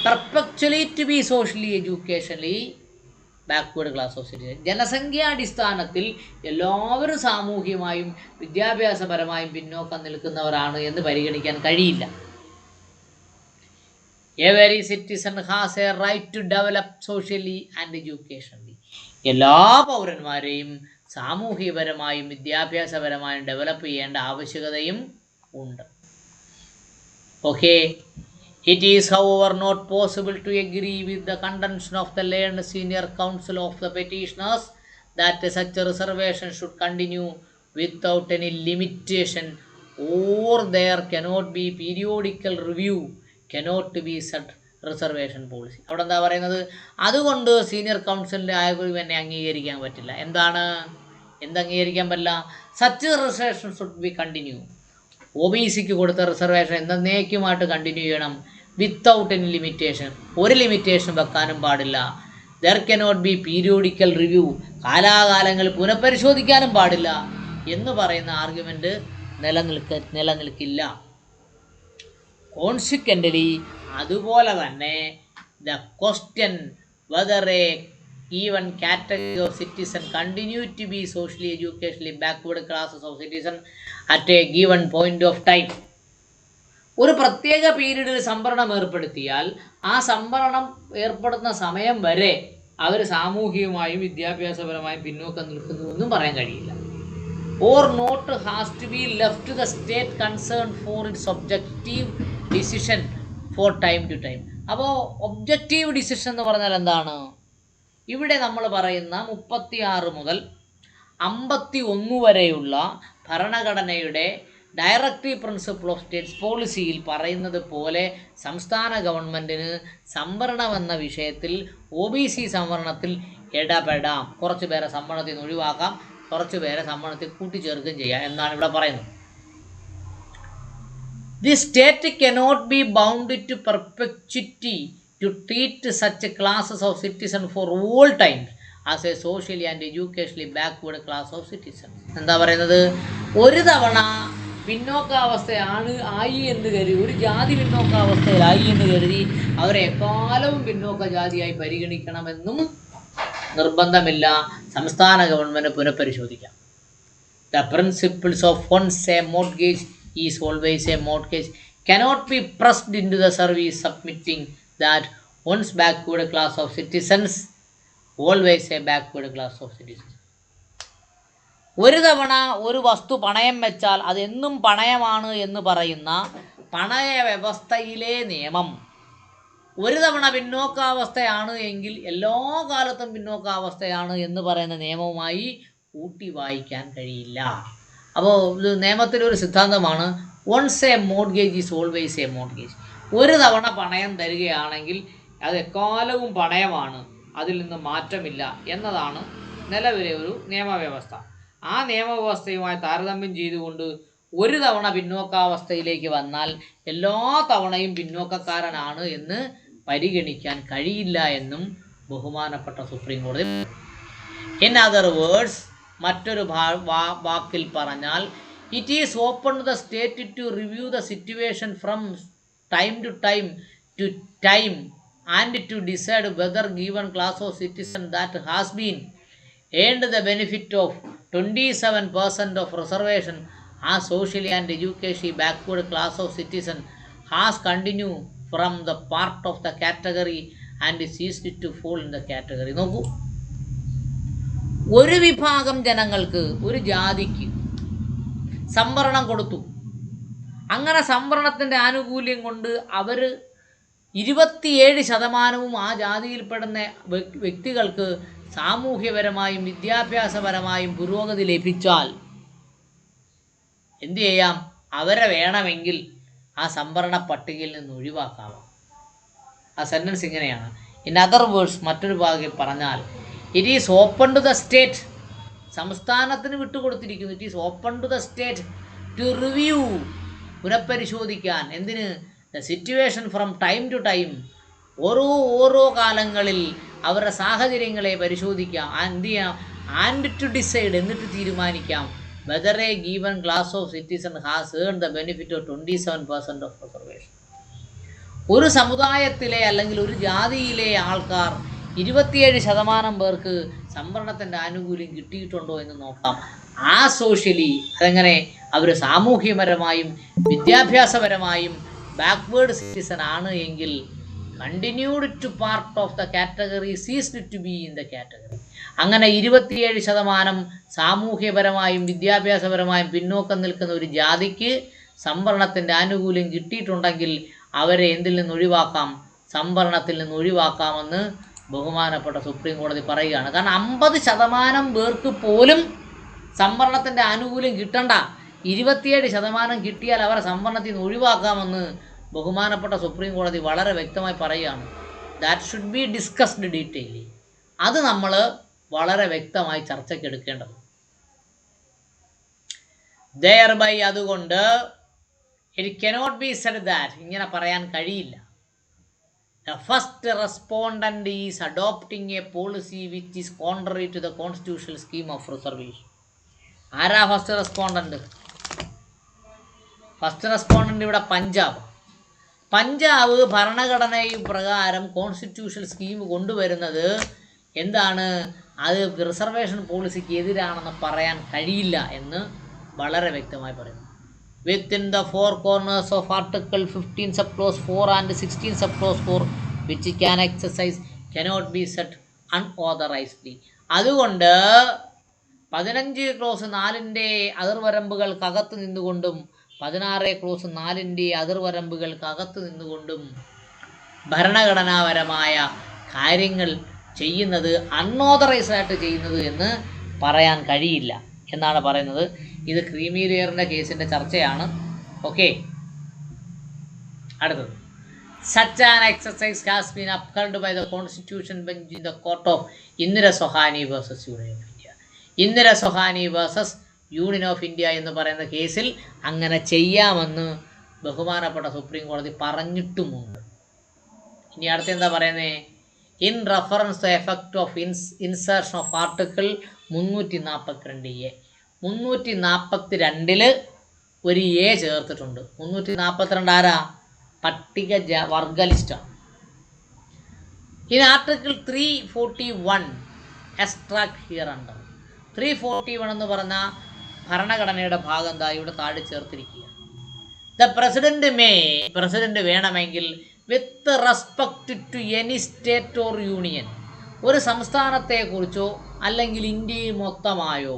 perpetually to be socially, educationally backward class of citizens. ജനസംഖ്യാടിസ്ഥാനത്തിൽ എല്ലാവരും സാമൂഹികമായും വിദ്യാഭ്യാസപരമായും പിന്നോക്കം നിൽക്കുന്നവരാണ് എന്ന് പരിഗണിക്കാൻ കഴിയില്ല. Every citizen has a right to develop socially and educationally. എല്ലാ പൗരന്മാരെയും സാമൂഹികപരമായും വിദ്യാഭ്യാസപരമായും ഡെവലപ്പ് ചെയ്യേണ്ട ആവശ്യകതയും ഉണ്ട്. Okay. It is, however, not possible to agree with the contention of the learned senior counsel of the petitioners that such a reservation should continue without any limitation, or there cannot be periodical review, cannot be set reservation policy. അവിടെ എന്താ പറയുന്നത്? അതുകൊണ്ട് senior കൗൺസിലിൻ്റെ ആയവരും എന്നെ അംഗീകരിക്കാൻ പറ്റില്ല. എന്തംഗീകരിക്കാൻ പറ്റില്ല? Such reservation should be continue. OBCക്ക് കൊടുത്ത റിസർവേഷൻ എന്നേക്കുമായിട്ട് കണ്ടിന്യൂ ചെയ്യണം. വിത്തൗട്ട് എനി ലിമിറ്റേഷൻ, ഒരു ലിമിറ്റേഷൻ വെക്കാനും പാടില്ല. There cannot be periodical review, കാലാകാലങ്ങളിൽ പുനഃപരിശോധിക്കാനും പാടില്ല എന്ന് പറയുന്ന ആർഗ്യുമെൻ്റ് നിലനിൽക്കില്ല. കോൺസിക്വൻ്റലി അതുപോലെ തന്നെ the question whether A given category of citizen continue to be socially educationally backward classes of citizen at a given point of time. ഒരു പ്രത്യേക പീരീഡിൽ സംവരണം ഏർപ്പെടുത്തിയാൽ ആ സംവരണം ഏർപ്പെടുന്ന സമയം വരെ അവർ സാമൂഹികമായും വിദ്യാഭ്യാസപരമായും പിന്നോക്കം നിൽക്കുന്നുവെന്നും പറയാൻ കഴിയില്ല. Or not has to be left the state concern for its objective decision for time to time. അപ്പോൾ ഒബ്ജക്റ്റീവ് ഡിസിഷൻ എന്ന് പറഞ്ഞാൽ എന്താണ്? ഇവിടെ നമ്മൾ പറയുന്ന 36 മുതൽ 51 വരെയുള്ള ഭരണഘടനയുടെ ഡയറക്റ്റീവ് പ്രിൻസിപ്പിൾ ഓഫ് സ്റ്റേറ്റ്സ് പോളിസിയിൽ പറയുന്നത് പോലെ സംസ്ഥാന ഗവൺമെൻറ്റിന് സംവരണം എന്ന വിഷയത്തിൽ OBC സംവരണത്തിൽ ഇടപെടാം. കുറച്ച് പേരെ സംവരണത്തിൽ നിന്ന് ഒഴിവാക്കാം, കുറച്ച് പേരെ സംവരണത്തിൽ കൂട്ടിച്ചേർക്കുകയും ചെയ്യാം എന്നാണ് ഇവിടെ പറയുന്നത്. The state cannot be bound to perpetuity to treat such classes of citizens for all times as a socially and educationally backward class of citizens. എന്താ പറയുന്നത്? ഒരു തവണ പിന്നോക്കാവസ്ഥയാണ് ആയി എന്ന് കരുതി, ഒരു ജാതി പിന്നോക്കാവസ്ഥയിലായി എന്ന് കരുതി അവരെ എക്കാലവും പിന്നോക്ക ജാതിയായി പരിഗണിക്കണമെന്നും നിർബന്ധമില്ല. സംസ്ഥാന government പുനഃപരിശോധിക്കാം. The principles of once a mortgage is always a mortgage cannot be pressed into the service, submitting that once backward class of citizens always a backward class of citizens. ഒരു തവണ ഒരു വസ്തു പണയം വെച്ചാൽ അതെന്നും പണയമാണ് എന്ന് പറയുന്ന പണയ വ്യവസ്ഥയിലെ നിയമം ഒരു തവണ പിന്നോക്കാവസ്ഥയാണ് എങ്കിൽ എല്ലാ കാലത്തും പിന്നോക്കാവസ്ഥയാണ് എന്ന് പറയുന്ന നിയമവുമായി കൂട്ടി വായിക്കാൻ കഴിയില്ല. അപ്പോൾ ഇത് നിയമത്തിലൊരു സിദ്ധാന്തമാണ്, once a mortgage is always a mortgage. ഒരു തവണ പണയം തരികയാണെങ്കിൽ അത് എക്കാലവും പണയമാണ്, അതിൽ നിന്ന് മാറ്റമില്ല എന്നതാണ് നിലവിലെ ഒരു നിയമവ്യവസ്ഥ. ആ നിയമവ്യവസ്ഥയുമായി താരതമ്യം ചെയ്തുകൊണ്ട് ഒരു തവണ പിന്നോക്കാവസ്ഥയിലേക്ക് വന്നാൽ എല്ലാ തവണയും പിന്നോക്കക്കാരനാണ് എന്ന് പരിഗണിക്കാൻ കഴിയില്ല എന്നും ബഹുമാനപ്പെട്ട സുപ്രീം കോടതി. ഇൻ അതർ വേർഡ്സ്, മറ്റൊരു വാക്കിൽ പറഞ്ഞാൽ, it is open to the state to review the situation from time to time and to decide whether given class of citizen that has been earned the benefit of 27% of reservation as socially and educationally backward class of citizen has continued from the part of the category and ceased to fall in the category. നോക്കൂ, ഒരു വിഭാഗം ജനങ്ങൾക്ക്, ഒരു ജാതിക്ക് സംവരണം കൊടുത്തു. അങ്ങനെ സംവരണത്തിൻ്റെ ആനുകൂല്യം കൊണ്ട് അവർ 27% ആ ജാതിയിൽപ്പെടുന്ന വ്യക്തികൾക്ക് സാമൂഹ്യപരമായും വിദ്യാഭ്യാസപരമായും പുരോഗതി ലഭിച്ചാൽ എന്തു ചെയ്യാം? അവരെ വേണമെങ്കിൽ ആ സംവരണ പട്ടികയിൽ നിന്ന് ഒഴിവാക്കാം. ആ സെൻറ്റൻസ് ഇങ്ങനെയാണ്. ഇൻ അതർ വേർഡ്സ്, മറ്റൊരു ഭാഗം പറഞ്ഞാൽ, it is open to the state, സംസ്ഥാനത്തിന് വിട്ടുകൊടുത്തിരിക്കുന്നു. It is open to the state to review, പുനഃപരിശോധിക്കാൻ. എന്തിന്? The situation from time to time, ഓരോ കാലങ്ങളിൽ അവരുടെ സാഹചര്യങ്ങളെ പരിശോധിക്കാം. എന്ത് ചെയ്യാം? ആൻഡ് ടു ഡിസൈഡ്, എന്നിട്ട് തീരുമാനിക്കാം, whether A given class of citizen has earned the benefit of 27% of reservation. ഒരു സമുദായത്തിലെ അല്ലെങ്കിൽ ഒരു ജാതിയിലെ ആൾക്കാർ 27% പേർക്ക് സംവരണത്തിൻ്റെ ആനുകൂല്യം കിട്ടിയിട്ടുണ്ടോ എന്ന് നോക്കാം. ആ സോഷ്യലി, അതെങ്ങനെ? അവർ സാമൂഹ്യപരമായും വിദ്യാഭ്യാസപരമായും ബാക്ക്വേർഡ് സിറ്റിസൺ ആണ് എങ്കിൽ continued to part of the category, ceased to be in the category. അങ്ങനെ 27% സാമൂഹ്യപരമായും വിദ്യാഭ്യാസപരമായും പിന്നോക്കം നിൽക്കുന്ന ഒരു ജാതിക്ക് സംവരണത്തിൻ്റെ ആനുകൂല്യം കിട്ടിയിട്ടുണ്ടെങ്കിൽ അവരെ എന്തിൽ നിന്ന് ഒഴിവാക്കാം? സംവരണത്തിൽ നിന്ന് ഒഴിവാക്കാമെന്ന് ബഹുമാനപ്പെട്ട സുപ്രീം കോടതി പറയുകയാണ്. കാരണം 50% പേർക്ക് പോലും സംവരണത്തിൻ്റെ ആനുകൂല്യം കിട്ടണ്ട, 27% കിട്ടിയാൽ അവരെ സംവരണത്തിൽ നിന്ന് ഒഴിവാക്കാമെന്ന് ബഹുമാനപ്പെട്ട സുപ്രീം കോടതി വളരെ വ്യക്തമായി പറയുകയാണ്. That should be discussed detaily. അത് നമ്മൾ വളരെ വ്യക്തമായി ചർച്ചയ്ക്കെടുക്കേണ്ടത്. ദെയർബൈ, അതുകൊണ്ട് it cannot be said that, ഇങ്ങനെ പറയാൻ കഴിയില്ല, the first respondent is adopting a policy which is contrary to the constitutional scheme of reservation. ആരാ ഫസ്റ്റ് റെസ്പോണ്ടന്റ്? ഫസ്റ്റ് റെസ്പോണ്ടന്റ് ഇവിടെ പഞ്ചാബ് ഭരണഘടനയും പ്രകാരം കോൺസ്റ്റിറ്റ്യൂഷണൽ സ്കീം കൊണ്ടുവരുന്നത് എന്താണ് അത് റിസർവേഷൻ പോളിസിക്ക് എതിരാണെന്ന് പറയാൻ കഴിയില്ല എന്ന് വളരെ വ്യക്തമായി പറയുന്നു. Within the four corners of Article 15 subclause 4 and 16 subclause 4 which can exercise cannot be set unauthorizedly. അതുകൊണ്ട് 15 ക്ലോസ് 4ൻ്റെ അതിർവരമ്പുകൾക്കകത്ത് നിന്നുകൊണ്ടും 16 ക്ലോസ് 4ൻ്റെ അതിർവരമ്പുകൾക്കകത്ത് നിന്നുകൊണ്ടും ഭരണഘടനാപരമായ കാര്യങ്ങൾ ചെയ്യുന്നത് അൺഓതറൈസ്ഡ് ആയിട്ട് ചെയ്യുന്നത് എന്ന് പറയാൻ കഴിയില്ല എന്നാണ് പറയുന്നത്. ഇത് ക്രീമി ലെയറിൻ്റെ കേസിൻ്റെ ചർച്ചയാണ്. ഓക്കെ, അടുത്തത്. Such an exercise has been upheld by the Constitution bench in the court of Indira Sohani versus Union of India. Indira Sohani versus Union of India എന്ന് പറയുന്ന കേസിൽ അങ്ങനെ ചെയ്യാമെന്ന് ബഹുമാനപ്പെട്ട സുപ്രീം കോടതി പറഞ്ഞിട്ടുമുണ്ട്. ഇനി അടുത്ത എന്താ പറയുന്നത്? In reference to effect of insertion of article 342A. 342 ഒരു എ ചേർത്തിട്ടുണ്ട്. 342 ആരാ? പട്ടിക വർഗ ലിസ്റ്റാണ്. In article 341 extract here under. 341 എന്ന് പറഞ്ഞ ഭരണഘടനയുടെ ഭാഗം എന്താ ഇവിടെ താഴെ ചേർത്തിരിക്കുക. ദ പ്രസിഡന്റ് വേണമെങ്കിൽ with respect to any state or union, ഒരു സംസ്ഥാനത്തെക്കുറിച്ചോ അല്ലെങ്കിൽ ഇന്ത്യയിൽ മൊത്തമായോ,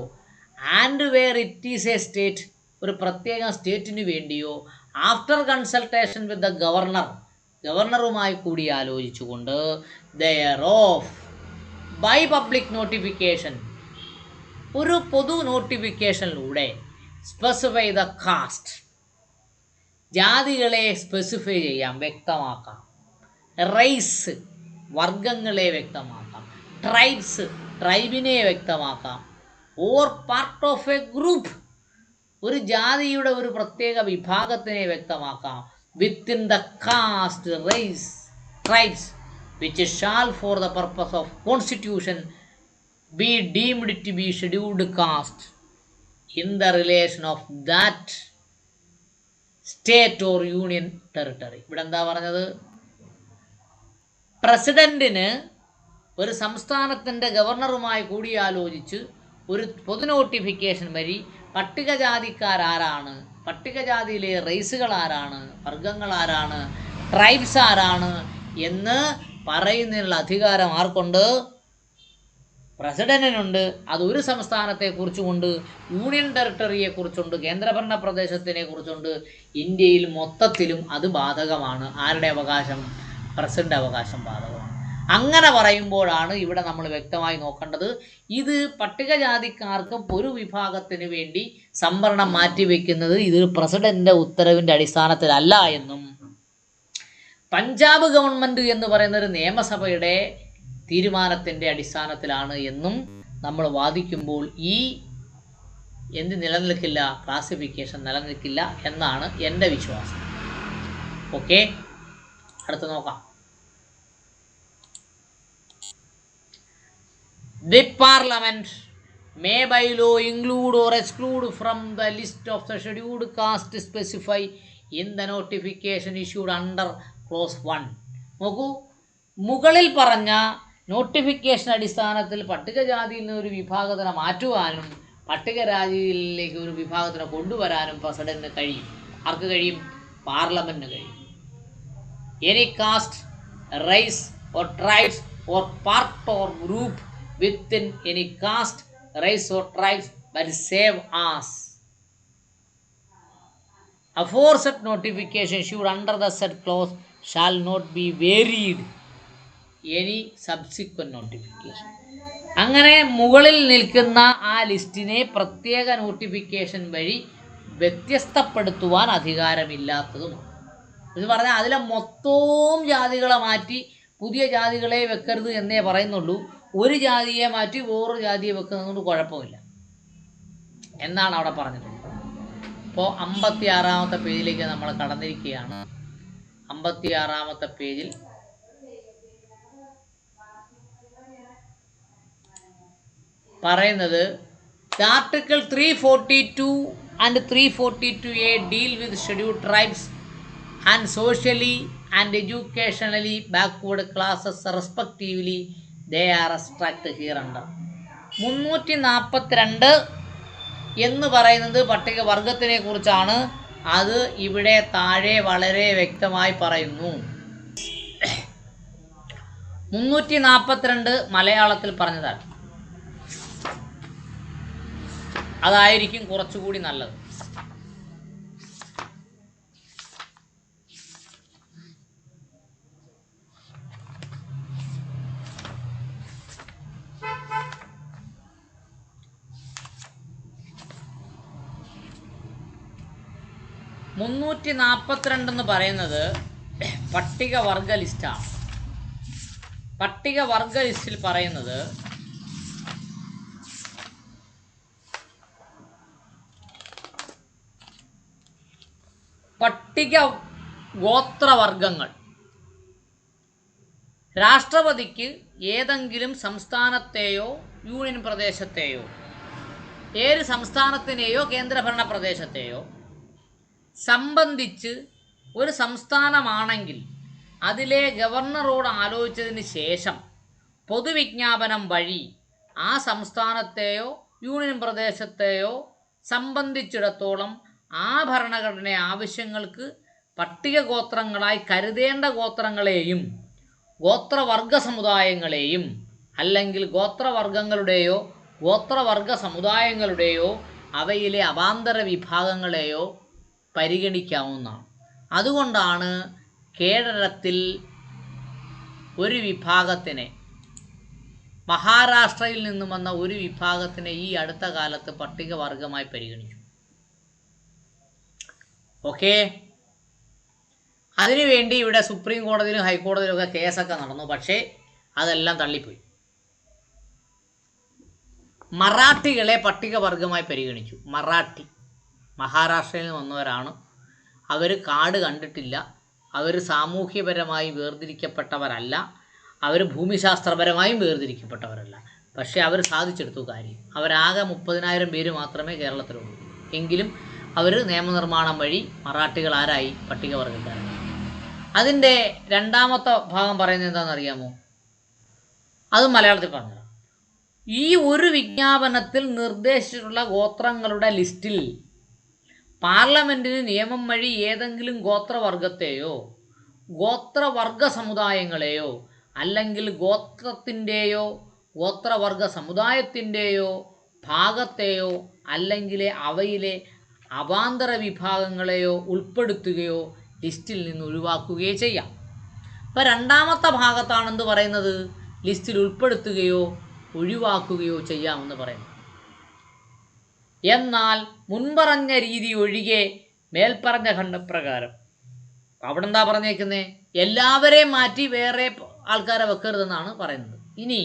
and where it is a state, ഒരു പ്രത്യേക സ്റ്റേറ്റിന് വേണ്ടിയോ, ആഫ്റ്റർ കൺസൾട്ടേഷൻ വിത്ത് ദ ഗവർണറുമായി കൂടി ആലോചിച്ചുകൊണ്ട്, thereof by public notification, ഒരു പൊതു നോട്ടിഫിക്കേഷനിലൂടെ, സ്പെസിഫൈ ദ കാസ്റ്റ്, ജാതികളെ സ്പെസിഫൈ ചെയ്യാം, വ്യക്തമാക്കാം, റേസ് വർഗങ്ങളെ വ്യക്തമാക്കാം, ട്രൈബ്സ് ട്രൈബിനെ വ്യക്തമാക്കാം, or part of a group ഒരു ജാതിയുടെ ഒരു പ്രത്യേക വിഭാഗത്തിനെ വ്യക്തമാക്കാം, within the caste race tribes which shall for the purpose of constitution be deemed to be scheduled caste in the relation of that state or union territory. ഇവിടെ എന്താ പറഞ്ഞത്? പ്രസിഡന്റിന് ഒരു സംസ്ഥാനത്തിൻ്റെ ഗവർണറുമായി കൂടിയാലോചിച്ച് ഒരു പൊതു നോട്ടിഫിക്കേഷൻ വഴി പട്ടികജാതിക്കാരാരാണ്, പട്ടികജാതിയിലെ റേസുകൾ ആരാണ്, വർഗങ്ങൾ ആരാണ്, ട്രൈബ്സ് ആരാണ് എന്ന് പറയുന്നതിനുള്ള അധികാരം ആർക്കുണ്ട്? പ്രസിഡന്റിനുണ്ട്. അതൊരു സംസ്ഥാനത്തെക്കുറിച്ചുമുണ്ട്, യൂണിയൻ ടെറിട്ടറിയെക്കുറിച്ചുണ്ട്, കേന്ദ്രഭരണ പ്രദേശത്തിനെ കുറിച്ചുണ്ട്, ഇന്ത്യയിൽ മൊത്തത്തിലും അത് ബാധകമാണ്. ആരുടെ അവകാശം? പ്രസിഡന്റ് അവകാശം ബാധകമാണ്. അങ്ങനെ പറയുമ്പോഴാണ് ഇവിടെ നമ്മൾ വ്യക്തമായി നോക്കേണ്ടത്, ഇത് പട്ടികജാതിക്കാർക്ക് ഒരു വിഭാഗത്തിന് വേണ്ടി സംവരണം മാറ്റിവെക്കുന്നത് ഇത് പ്രസിഡന്റിൻ്റെ ഉത്തരവിൻ്റെ അടിസ്ഥാനത്തിലല്ല എന്നും, പഞ്ചാബ് ഗവൺമെൻറ് എന്ന് പറയുന്ന ഒരു നിയമസഭയുടെ തീരുമാനത്തിൻ്റെ അടിസ്ഥാനത്തിലാണ് എന്നും നമ്മൾ വാദിക്കുമ്പോൾ ഈ എന്ത് നിലനിൽക്കില്ല? ക്ലാസിഫിക്കേഷൻ നിലനിൽക്കില്ല എന്നാണ് എൻ്റെ വിശ്വാസം. ഓക്കെ, അടുത്ത് നോക്കാം. The Parliament may by law include or exclude from the list of the scheduled caste specified in the notification issued under clause 1. നോക്കൂ, മുകളിൽ പറഞ്ഞ നോട്ടിഫിക്കേഷൻ അടിസ്ഥാനത്തിൽ പട്ടികജാതിയിൽ നിന്ന് ഒരു വിഭാഗത്തിനെ മാറ്റുവാനും പട്ടികജാതിയിലേക്ക് ഒരു വിഭാഗത്തിനെ കൊണ്ടുവരാനും പ്രസിഡന്റിന് കഴിയും. ആർക്ക് കഴിയും? പാർലമെന്റിന് കഴിയും. Any caste, race or tribes or part or group within any caste, race or tribes but save as aforesaid notification issued under the said clause shall not be varied any subsequent notification. അങ്ങനെ മുകളിൽ നിൽക്കുന്ന ആ ലിസ്റ്റിനെ പ്രത്യേക notification വഴി വ്യത്യസ്തപ്പെടുത്തുവാൻ അധികാരമില്ലാത്തതുമാണ്. എന്ന് പറഞ്ഞാൽ അതിലെ മൊത്തവും ജാതികളെ മാറ്റി പുതിയ ജാതികളെ വെക്കരുത് എന്നേ പറയുന്നുള്ളൂ. ഒരു ജാതിയെ മാറ്റി വേറൊരു ജാതിയെ വെക്കുന്നതുകൊണ്ട് കുഴപ്പമില്ല എന്നാണ് അവിടെ പറഞ്ഞിട്ടുള്ളത്. ഇപ്പോൾ 56-ാമത്തെ പേജിലേക്ക് നമ്മൾ കടന്നിരിക്കുകയാണ്. 56-ാമത്തെ പേജിൽ പറയുന്നത് article 342 and 342A deal with scheduled tribes and socially and educationally backward classes respectively. They are extract here under. 342 എന്ന് പറയുന്നത് പട്ടികവർഗത്തിനെ കുറിച്ചാണ്. അത് ഇവിടെ താഴെ വളരെ വ്യക്തമായി പറയുന്നു. 342 മലയാളത്തിൽ പറഞ്ഞതാണ്. അതായിരിക്കും കുറച്ചുകൂടി നല്ലത്. എന്ന് പറയുന്നത് പട്ടികവർഗ ലിസ്റ്റാണ്. പട്ടികവർഗ ലിസ്റ്റിൽ പറയുന്നത് പട്ടിക ഗോത്രവർഗങ്ങൾ രാഷ്ട്രപതിക്ക് ഏതെങ്കിലും സംസ്ഥാനത്തെയോ യൂണിയൻ പ്രദേശത്തെയോ ഏത് സംസ്ഥാനത്തിനെയോ കേന്ദ്രഭരണ പ്രദേശത്തെയോ സംബന്ധിച്ച് ഒരു സംസ്ഥാനമാണെങ്കിൽ അതിലെ ഗവർണറോട് ആലോചിച്ചതിന് ശേഷം പൊതുവിജ്ഞാപനം വഴി ആ സംസ്ഥാനത്തെയോ യൂണിയൻ പ്രദേശത്തെയോ സംബന്ധിച്ചിടത്തോളം ആ ഭരണഘടന ആവശ്യങ്ങൾക്ക് പട്ടിക ഗോത്രങ്ങളായി കരുതേണ്ട ഗോത്രങ്ങളെയും ഗോത്രവർഗ സമുദായങ്ങളെയും അല്ലെങ്കിൽ ഗോത്രവർഗങ്ങളുടെയോ ഗോത്രവർഗ സമുദായങ്ങളുടെയോ അവയിലെ അവാന്തര വിഭാഗങ്ങളെയോ പരിഗണിക്കാവുന്നതാണ്. അതുകൊണ്ടാണ് കേരളത്തിൽ ഒരു വിഭാഗത്തിനെ, മഹാരാഷ്ട്രയിൽ നിന്നും വന്ന ഒരു വിഭാഗത്തിനെ ഈ അടുത്ത കാലത്ത് പട്ടികവർഗമായി പരിഗണിച്ചു. ഓക്കെ, അതിനുവേണ്ടി ഇവിടെ സുപ്രീം കോടതിയിലും ഹൈക്കോടതിയിലും ഒക്കെ കേസൊക്കെ നടന്നു. പക്ഷേ അതെല്ലാം തള്ളിപ്പോയി. മറാഠികളെ പട്ടികവർഗമായി പരിഗണിച്ചു. മറാഠി മഹാരാഷ്ട്രയിൽ നിന്ന് വന്നവരാണ്. അവർ കാട് കണ്ടിട്ടില്ല, അവർ സാമൂഹ്യപരമായി വേർതിരിക്കപ്പെട്ടവരല്ല, അവർ ഭൂമിശാസ്ത്രപരമായും വേർതിരിക്കപ്പെട്ടവരല്ല. പക്ഷേ അവർ സാധിച്ചെടുത്തു കാര്യം. അവരാകെ 30,000 പേര് മാത്രമേ കേരളത്തിലുള്ളൂ. എങ്കിലും അവർ നിയമനിർമ്മാണം വഴി മറാഠികൾ ആരായി? പട്ടികവർഗക്കാരായി. അതിൻ്റെ രണ്ടാമത്തെ ഭാഗം പറയുന്നത് എന്താണെന്നറിയാമോ? അത് മലയാളത്തിൽ പറഞ്ഞുതരാം. ഈ ഒരു വിജ്ഞാപനത്തിൽ നിർദ്ദേശിച്ചിട്ടുള്ള ഗോത്രങ്ങളുടെ ലിസ്റ്റിൽ പാർലമെൻറ്റിന് നിയമം വഴി ഏതെങ്കിലും ഗോത്രവർഗത്തെയോ ഗോത്രവർഗ സമുദായങ്ങളെയോ അല്ലെങ്കിൽ ഗോത്രത്തിൻ്റെയോ ഗോത്രവർഗ സമുദായത്തിൻ്റെയോ ഭാഗത്തെയോ അല്ലെങ്കിൽ അവയിലെ അവാന്തര വിഭാഗങ്ങളെയോ ഉൾപ്പെടുത്തുകയോ ലിസ്റ്റിൽ നിന്ന് ഒഴിവാക്കുകയോ ചെയ്യാം. അപ്പോൾ രണ്ടാമത്തെ ഭാഗത്താണെന്ന് പറയുന്നത് ലിസ്റ്റിൽ ഉൾപ്പെടുത്തുകയോ ഒഴിവാക്കുകയോ ചെയ്യാമെന്ന് പറയുന്നു. എന്നാൽ മുൻപറഞ്ഞ രീതി ഒഴികെ മേൽപ്പറഞ്ഞ ഖണ്ഡപ്രകാരം അവിടെ എന്താ പറഞ്ഞേക്കുന്നത്? എല്ലാവരെയും മാറ്റി വേറെ ആൾക്കാരെ വെക്കരുതെന്നാണ് പറയുന്നത്. ഇനി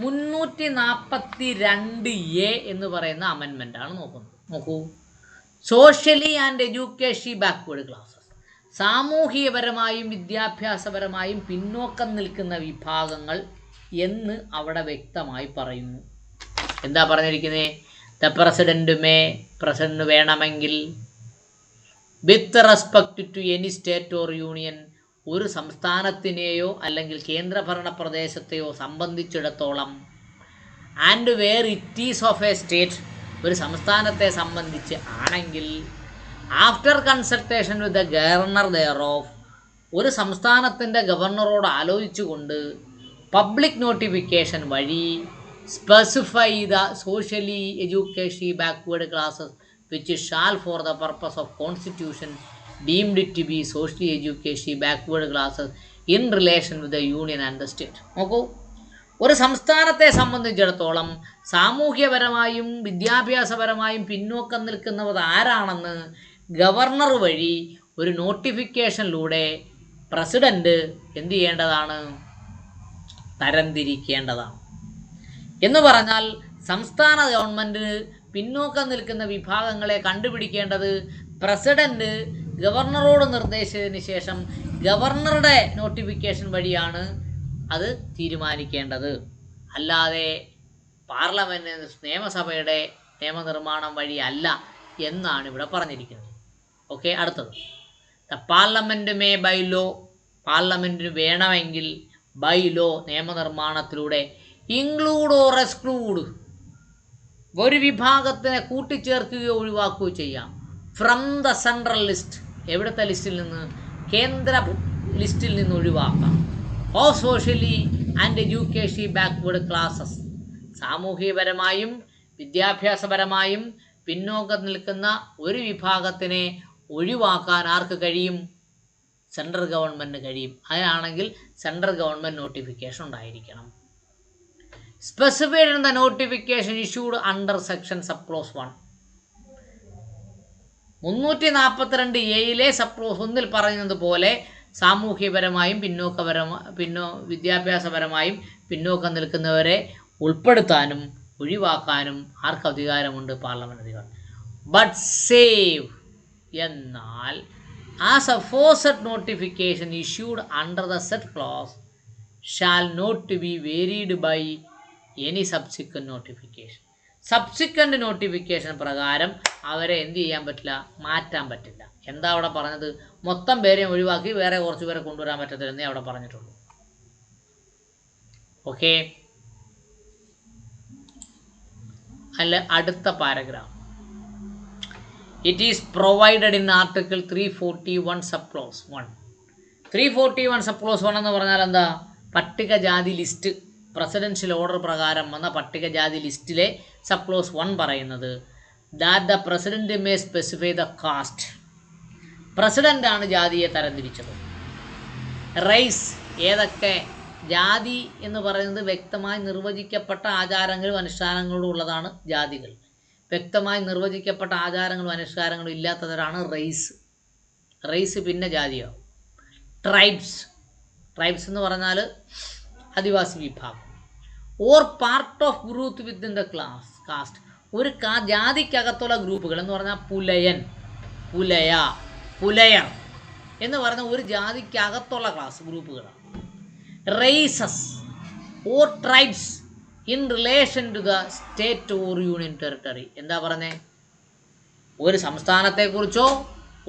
342A എന്ന് പറയുന്ന അമെൻമെൻ്റാണ് നോക്കുന്നത്. നോക്കൂ, socially and education backward classes, സാമൂഹികപരമായും വിദ്യാഭ്യാസപരമായും പിന്നോക്കം നിൽക്കുന്ന വിഭാഗങ്ങൾ എന്ന് അവിടെ വ്യക്തമായി പറയുന്നു. എന്താ പറഞ്ഞിരിക്കുന്നത്? ദ പ്രസിഡന്റ് വേണമെങ്കിൽ with respect to any state or union, ഒരു സംസ്ഥാനത്തിനെയോ അല്ലെങ്കിൽ കേന്ദ്രഭരണ പ്രദേശത്തെയോ സംബന്ധിച്ചിടത്തോളം, and where it is of a state, ഒരു സംസ്ഥാനത്തെ സംബന്ധിച്ച് ആണെങ്കിൽ, after consultation with the governor thereof, ഒരു സംസ്ഥാനത്തിൻ്റെ ഗവർണറോട് ആലോചിച്ചുകൊണ്ട് പബ്ലിക് നോട്ടിഫിക്കേഷൻ വഴി specify the socially education backward classes which shall for the purpose of constitution deemed to be socially education backward classes in relation with the union and the state. നോക്കൂ, ഒരു സംസ്ഥാനത്തെ സംബന്ധിച്ചിടത്തോളം സാമൂഹ്യപരമായും വിദ്യാഭ്യാസപരമായും പിന്നോക്കം നിൽക്കുന്നവർ ആരാണെന്ന് ഗവർണർ വഴി ഒരു നോട്ടിഫിക്കേഷനിലൂടെ പ്രസിഡന്റ് എന്ത് ചെയ്യേണ്ടതാണ്? തരംതിരിക്കേണ്ടതാണ്. എന്ന് പറഞ്ഞാൽ സംസ്ഥാന ഗവൺമെൻറ്റിന് പിന്നോക്കം നിൽക്കുന്ന വിഭാഗങ്ങളെ കണ്ടുപിടിക്കേണ്ടത് പ്രസിഡന്റ് ഗവർണറോട് നിർദ്ദേശിച്ചതിന് ശേഷം ഗവർണറുടെ നോട്ടിഫിക്കേഷൻ വഴിയാണ് അത് തീരുമാനിക്കേണ്ടത്. അല്ലാതെ പാർലമെൻറ്റ് നിയമസഭയുടെ നിയമനിർമ്മാണം വഴി അല്ല എന്നാണ് ഇവിടെ പറഞ്ഞിരിക്കുന്നത്. ഓക്കെ, അടുത്തത് the parliament may by law, പാർലമെൻറ്റിന് വേണമെങ്കിൽ ബൈ ലോ നിയമനിർമ്മാണത്തിലൂടെ ഇൻക്ലൂഡ് ഓർ എക്സ്ക്ലൂഡ് ഒരു വിഭാഗത്തിനെ കൂട്ടിച്ചേർക്കുകയോ ഒഴിവാക്കുകയോ ചെയ്യാം ഫ്രം ദ സെൻട്രൽ ലിസ്റ്റ് എവിടുത്തെ ലിസ്റ്റിൽ നിന്ന് കേന്ദ്ര ലിസ്റ്റിൽ നിന്ന് ഒഴിവാക്കാം of socially and educationally backward classes സാമൂഹികപരമായും വിദ്യാഭ്യാസപരമായും പിന്നോക്കം നിൽക്കുന്ന ഒരു വിഭാഗത്തിനെ ഒഴിവാക്കാൻ ആർക്ക് കഴിയും? സെൻട്രൽ ഗവൺമെൻറ്റിന് കഴിയും. അതിനാണെങ്കിൽ സെൻട്രൽ ഗവൺമെൻറ് നോട്ടിഫിക്കേഷൻ ഉണ്ടായിരിക്കണം. Specified in the notification issued under section sub clause 1 342A sub clause 1 പറയുന്നത് പോലെ സാമൂഹ്യപരമായും വിദ്യാഭ്യാസപരമായും പിന്നോക്കം നിൽക്കുന്നവരെ ഉൾപ്പെടുത്താനും ഒഴിവാക്കാനും ആർക്ക് അധികാരമുണ്ട്? പാർലമെൻറ്റ് അധികാരം. ബട്ട് സേവ് എന്നാൽ as aforesaid notification issued under the said clause shall not be varied by any subsequent notification. Subsequent notification പ്രകാരം അവരെ എന്ത് ചെയ്യാൻ പറ്റില്ല? മാറ്റാൻ പറ്റില്ല. എന്താ അവിടെ പറഞ്ഞത്? മൊത്തം പേരെയും ഒഴിവാക്കി വേറെ കുറച്ച് പേരെ കൊണ്ടുവരാൻ പറ്റത്തില്ലെന്നേ അവിടെ പറഞ്ഞിട്ടുള്ളൂ. ഓക്കെ, അല്ല അടുത്ത paragraph. It is provided in article 341 sub clause 1. 341 sub clause 1 എന്ന് പറഞ്ഞാൽ എന്താ? പട്ടികജാതി ലിസ്റ്റ് പ്രസിഡൻഷ്യൽ ഓർഡർ പ്രകാരം വന്ന പട്ടികജാതി ലിസ്റ്റിലെ സബ് ക്ലോസ് 1 പറയുന്നത് that the president may specify the caste. പ്രസിഡൻ്റാണ് ജാതിയെ തരംതിരിച്ചത്. റൈസ് ഏതൊക്കെ? ജാതി എന്ന് പറയുന്നത് വ്യക്തമായി നിർവചിക്കപ്പെട്ട ആചാരങ്ങളും അനുഷ്ഠാനങ്ങളും ഉള്ളതാണ് ജാതികൾ. വ്യക്തമായി നിർവചിക്കപ്പെട്ട ആചാരങ്ങളും അനുഷ്ഠാനങ്ങളും ഇല്ലാത്തവരാണ് റൈസ് പിന്നെ ജാതിയാവും. ട്രൈബ്സ് എന്ന് പറഞ്ഞാൽ ആദിവാസി വിഭാഗം. Or part of group within the caste. ഒരു ജാതിക്കകത്തുള്ള ഗ്രൂപ്പുകൾ എന്ന് പറഞ്ഞാൽ പുലയർ എന്ന് പറഞ്ഞ ഒരു ജാതിക്കകത്തുള്ള ക്ലാസ് ഗ്രൂപ്പുകളാണ്. Races or tribes in relation to the state or union territory. എന്താ പറഞ്ഞേ? ഒരു സംസ്ഥാനത്തെക്കുറിച്ചോ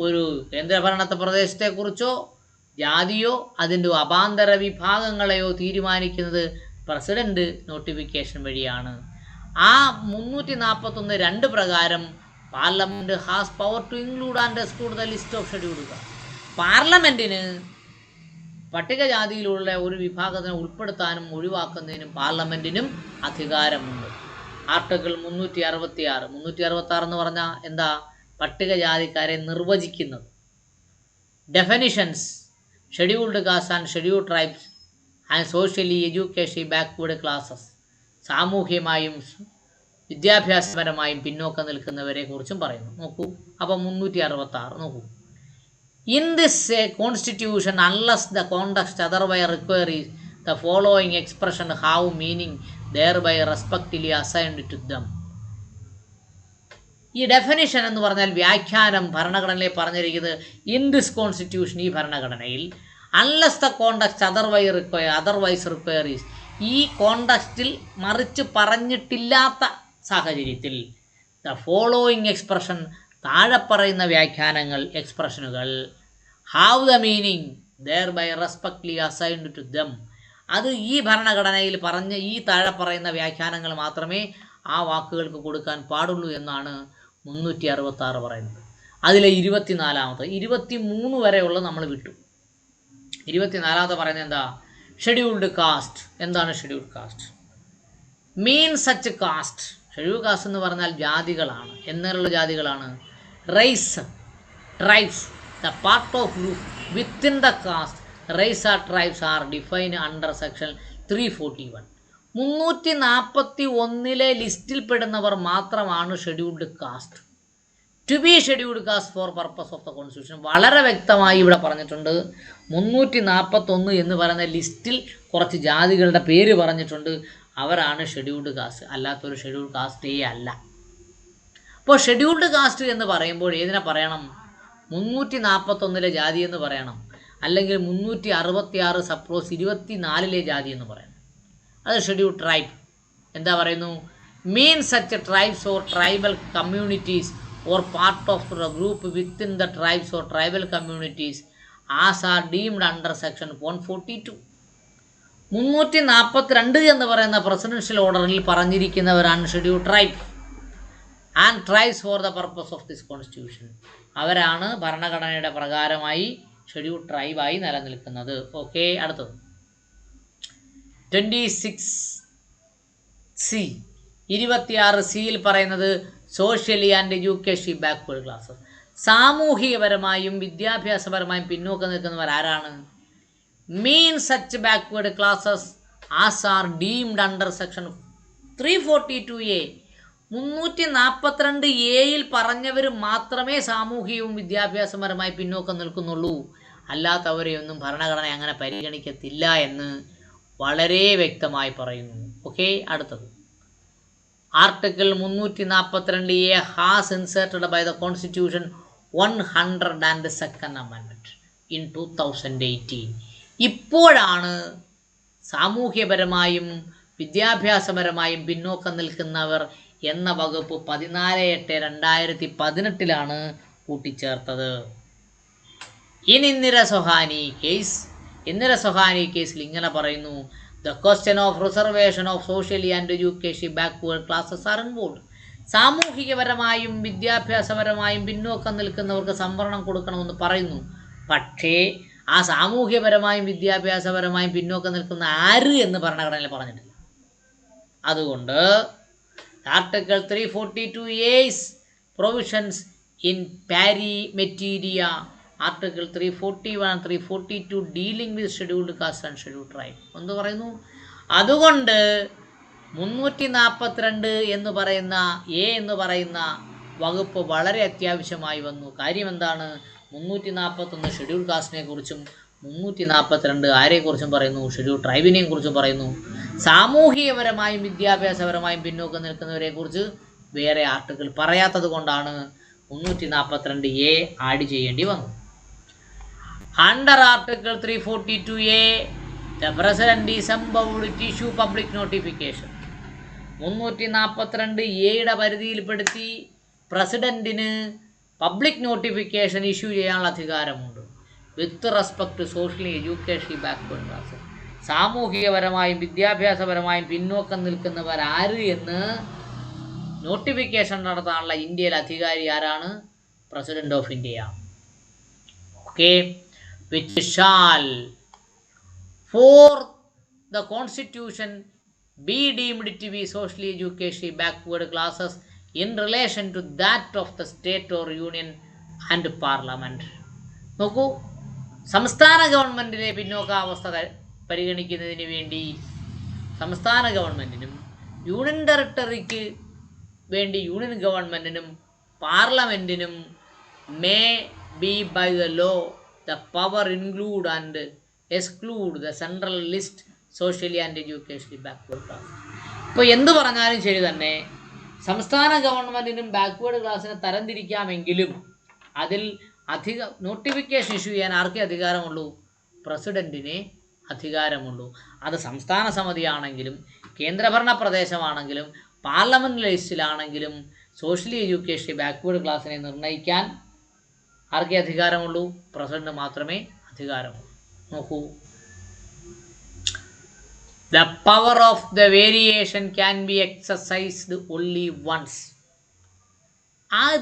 ഒരു കേന്ദ്രഭരണ പ്രദേശത്തെക്കുറിച്ചോ ജാതിയോ അതിൻ്റെ അഭാന്തര വിഭാഗങ്ങളെയോ തീരുമാനിക്കുന്നത് പ്രസിഡന്റ് നോട്ടിഫിക്കേഷൻ വഴിയാണ്. ആ 341(2) പ്രകാരം parliament has power to include and exclude the list of scheduled caste. പാർലമെൻറ്റിന് പട്ടികജാതിയിലുള്ള ഒരു വിഭാഗത്തിനെ ഉൾപ്പെടുത്താനും ഒഴിവാക്കുന്നതിനും പാർലമെൻറ്റിനും അധികാരമുണ്ട്. ആർട്ടിക്കിൾ 366 എന്ന് പറഞ്ഞാൽ എന്താ? പട്ടികജാതിക്കാരെ നിർവചിക്കുന്നത്. Definitions scheduled caste and scheduled tribes and socially educationally backward classes. സാമൂഹ്യമായും വിദ്യാഭ്യാസപരമായും പിന്നോക്കം നിൽക്കുന്നവരെ കുറിച്ചും പറയുന്നു. നോക്കൂ, അപ്പോൾ 366 നോക്കൂ. In this constitution, unless the context otherwise requires, the following expression have meaning thereby respectively assigned to them. ഈ ഡെഫിനിഷൻ എന്ന് പറഞ്ഞാൽ വ്യാഖ്യാനം ഭരണഘടനയിൽ പറഞ്ഞിരിക്കുന്നത് ഇൻ ദിസ് കോൺസ്റ്റിറ്റ്യൂഷൻ, ഈ ഭരണഘടനയിൽ, അൺലെസ് ദ കോണ്ടക്സ്റ്റ് അതർവൈസ് റിക്വയറീസ്, ഈ കോണ്ടക്സ്റ്റിൽ മറിച്ച് പറഞ്ഞിട്ടില്ലാത്ത സാഹചര്യത്തിൽ, ദ ഫോളോയിങ് എക്സ്പ്രഷൻ, താഴെ പറയുന്ന വ്യാഖ്യാനങ്ങൾ എക്സ്പ്രഷനുകൾ, have the meaning thereby respectively assigned to them. അത് ഈ ഭരണഘടനയിൽ പറഞ്ഞ ഈ താഴെ പറയുന്ന വ്യാഖ്യാനങ്ങൾ മാത്രമേ ആ വാക്കുകൾക്ക് കൊടുക്കാൻ പാടുള്ളൂ എന്നാണ് 366 പറയുന്നത്. അതിലെ 24-ാമത്തെ 23 വരെയുള്ള നമ്മൾ വിട്ടു. 24-ാമത്തെ പറയുന്നത് എന്താ? Scheduled caste. എന്താണ് scheduled caste? Mean such caste. Scheduled caste എന്ന് പറഞ്ഞാൽ ജാതികളാണ്. എന്നുള്ള ജാതികളാണ്? Races, tribes, the part of group within the caste. Races or tribes are defined under section 341. 341 ലിസ്റ്റിൽപ്പെടുന്നവർ മാത്രമാണ് scheduled caste. To be scheduled caste for purpose of the constitution. വളരെ വ്യക്തമായി ഇവിടെ പറഞ്ഞിട്ടുണ്ട്. 341 എന്ന് പറയുന്ന ലിസ്റ്റിൽ കുറച്ച് ജാതികളുടെ പേര് പറഞ്ഞിട്ടുണ്ട്. അവരാണ് ഷെഡ്യൂൾഡ് കാസ്റ്റ്. അല്ലാത്തൊരു ഷെഡ്യൂൾഡ് കാസ്റ്റേ അല്ല. അപ്പോൾ ഷെഡ്യൂൾഡ് കാസ്റ്റ് എന്ന് പറയുമ്പോൾ ഏതിനെ പറയണം? 341 ജാതി എന്ന് പറയണം, അല്ലെങ്കിൽ 366 സബ് ക്ലോസ് 24 ജാതി എന്ന് പറയണം. അത് ഷെഡ്യൂൾഡ് ട്രൈബ്. എന്താ പറയുന്നു? Mean such tribes or tribal communities or part of the group within the tribes or tribal communities as are deemed under section 142. 342 എന്ന് പറയുന്ന പ്രസിഡൻഷ്യൽ ഓർഡറിൽ പറഞ്ഞിരിക്കുന്നവരാണ് schedule tribe and tribes for the purpose of this constitution. അവരാണ് ഭരണഘടനയുടെ പ്രകാരമായി schedule ട്രൈബായി നിലനിൽക്കുന്നത്. Okay, അടുത്തത് 26C 26C പറയുന്നത് socially and educationally backward classes. സാമൂഹികപരമായും വിദ്യാഭ്യാസപരമായും പിന്നോക്കം നിൽക്കുന്നവർ ആരാണ്? Mean such backward classes as are deemed under section 342A. 342A പറഞ്ഞവർ മാത്രമേ സാമൂഹികവും വിദ്യാഭ്യാസപരമായി പിന്നോക്കം നിൽക്കുന്നുള്ളൂ, അല്ലാത്തവരെയൊന്നും ഭരണഘടന അങ്ങനെ പരിഗണിക്കത്തില്ല എന്ന് വളരെ വ്യക്തമായി പറയുന്നു. ഓക്കെ, അടുത്തത് article 342A has inserted by the constitution 102nd Amendment in 2018. ഇപ്പോഴാണ് സാമൂഹ്യപരമായും വിദ്യാഭ്യാസപരമായും പിന്നോക്കം നിൽക്കുന്നവർ എന്ന വകുപ്പ് 14/8/2018 കൂട്ടിച്ചേർത്തത്. ഇന്ദിര സൊഹാനി കേസിൽ ഇങ്ങനെ പറയുന്നു: The question of reservation of socially and educationally backward classes are involved. സാമൂഹികപരമായും വിദ്യാഭ്യാസപരമായും പിന്നോക്കം നിൽക്കുന്നവർക്ക് സംവരണം കൊടുക്കണമെന്ന് പറയുന്നു. പക്ഷേ ആ സാമൂഹ്യപരമായും വിദ്യാഭ്യാസപരമായും പിന്നോക്കം നിൽക്കുന്ന ആര് എന്ന് ഭരണഘടനയിൽ പറഞ്ഞിട്ടില്ല. അതുകൊണ്ട് article 342A's provisions in pari materia, article 341 and 342 dealing with scheduled caste and scheduled tribe എന്ന് പറയുന്നു. അതുകൊണ്ട് 342 എന്ന് പറയുന്ന വകുപ്പ് വളരെ അത്യാവശ്യമായി വന്നു. കാര്യം എന്താണ്? 341 ഷെഡ്യൂൾ കാസ്റ്റിനെ കുറിച്ചും 342 ആരെക്കുറിച്ചും പറയുന്നു? ഷെഡ്യൂൾ ട്രൈബിനെയും കുറിച്ചും പറയുന്നു. സാമൂഹികപരമായും വിദ്യാഭ്യാസപരമായും പിന്നോക്കം നിൽക്കുന്നവരെ കുറിച്ച് വേറെ ആർട്ടിക്കിൾ പറയാത്തത് കൊണ്ടാണ് 342A ആഡ് ചെയ്യേണ്ടി വന്നത്. Under Article 342A, the President is empowered to issue public notification. 342A പരിധിയിൽപ്പെടുത്തി പ്രസിഡന്റിന് പബ്ലിക് നോട്ടിഫിക്കേഷൻ ഇഷ്യൂ ചെയ്യാനുള്ള അധികാരമുണ്ട്. With respect to socially educationally backward class, സാമൂഹികപരമായും വിദ്യാഭ്യാസപരമായും പിന്നോക്കം നിൽക്കുന്നവർ ആര് എന്ന് നോട്ടിഫിക്കേഷൻ നടത്താനുള്ള ഇന്ത്യയിലെ അധികാരി ആരാണ്? President of India. Okay, which shall for the constitution be deemed to be socially educationally backward classes in relation to that of the state or union and parliament. നോക്കൂ, സംസ്ഥാന ഗവൺമെൻറ്റിലെ പിന്നോക്കാവസ്ഥ പരിഗണിക്കുന്നതിന് വേണ്ടി സംസ്ഥാന ഗവൺമെൻറ്റിനും യൂണിയൻ ടെറിട്ടറിക്ക് വേണ്ടി യൂണിയൻ ഗവൺമെൻറ്റിനും പാർലമെൻറ്റിനും may be by the law the power include and exclude the central list socially and educationally backward class. ഇപ്പോൾ എന്ത് പറഞ്ഞാലും ശരി തന്നെ സംസ്ഥാന ഗവൺമെൻറ്റിനും ബാക്ക്വേർഡ് ക്ലാസ്സിനെ തരംതിരിക്കാമെങ്കിലും അതിൽ നോട്ടിഫിക്കേഷൻ ഇഷ്യൂ ചെയ്യാൻ ആർക്കേ അധികാരമുള്ളൂ? പ്രസിഡൻറ്റിനെ അധികാരമുള്ളൂ. അത് സംസ്ഥാന സമിതിയാണെങ്കിലും കേന്ദ്രഭരണ പ്രദേശമാണെങ്കിലും പാർലമെൻറ്റ് ലിസ്റ്റിലാണെങ്കിലും സോഷ്യലി എഡ്യൂക്കേഷണലി ബാക്ക്വേർഡ് ക്ലാസ്സിനെ നിർണ്ണയിക്കാൻ ആർക്കേ അധികാരമുള്ളൂ? പ്രസിഡന്റ് മാത്രമേ അധികാരമുള്ളൂ. നോക്കൂ, the power of the variation can be exercised only once.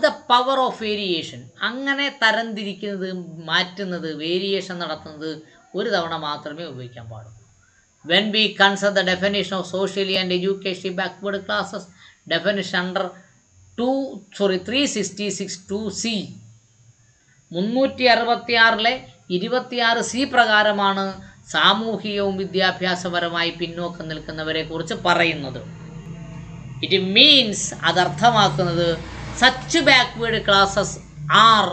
the power of variation, അങ്ങനെ തരംതിരിക്കുന്നത്, മാറ്റുന്നത്, വേരിയേഷൻ നടത്തുന്നത് ഒരു തവണ മാത്രമേ ഉപയോഗിക്കാൻ പാടുള്ളൂ. when we consider the definition of socially and educationally backward classes, definition under 366(2)C 366 പ്രകാരമാണ് സാമൂഹികവും വിദ്യാഭ്യാസപരമായി പിന്നോക്കം നിൽക്കുന്നവരെ കുറിച്ച് പറയുന്നത്. ഇറ്റ് മീൻസ്, അതർത്ഥമാക്കുന്നത് such backward classes are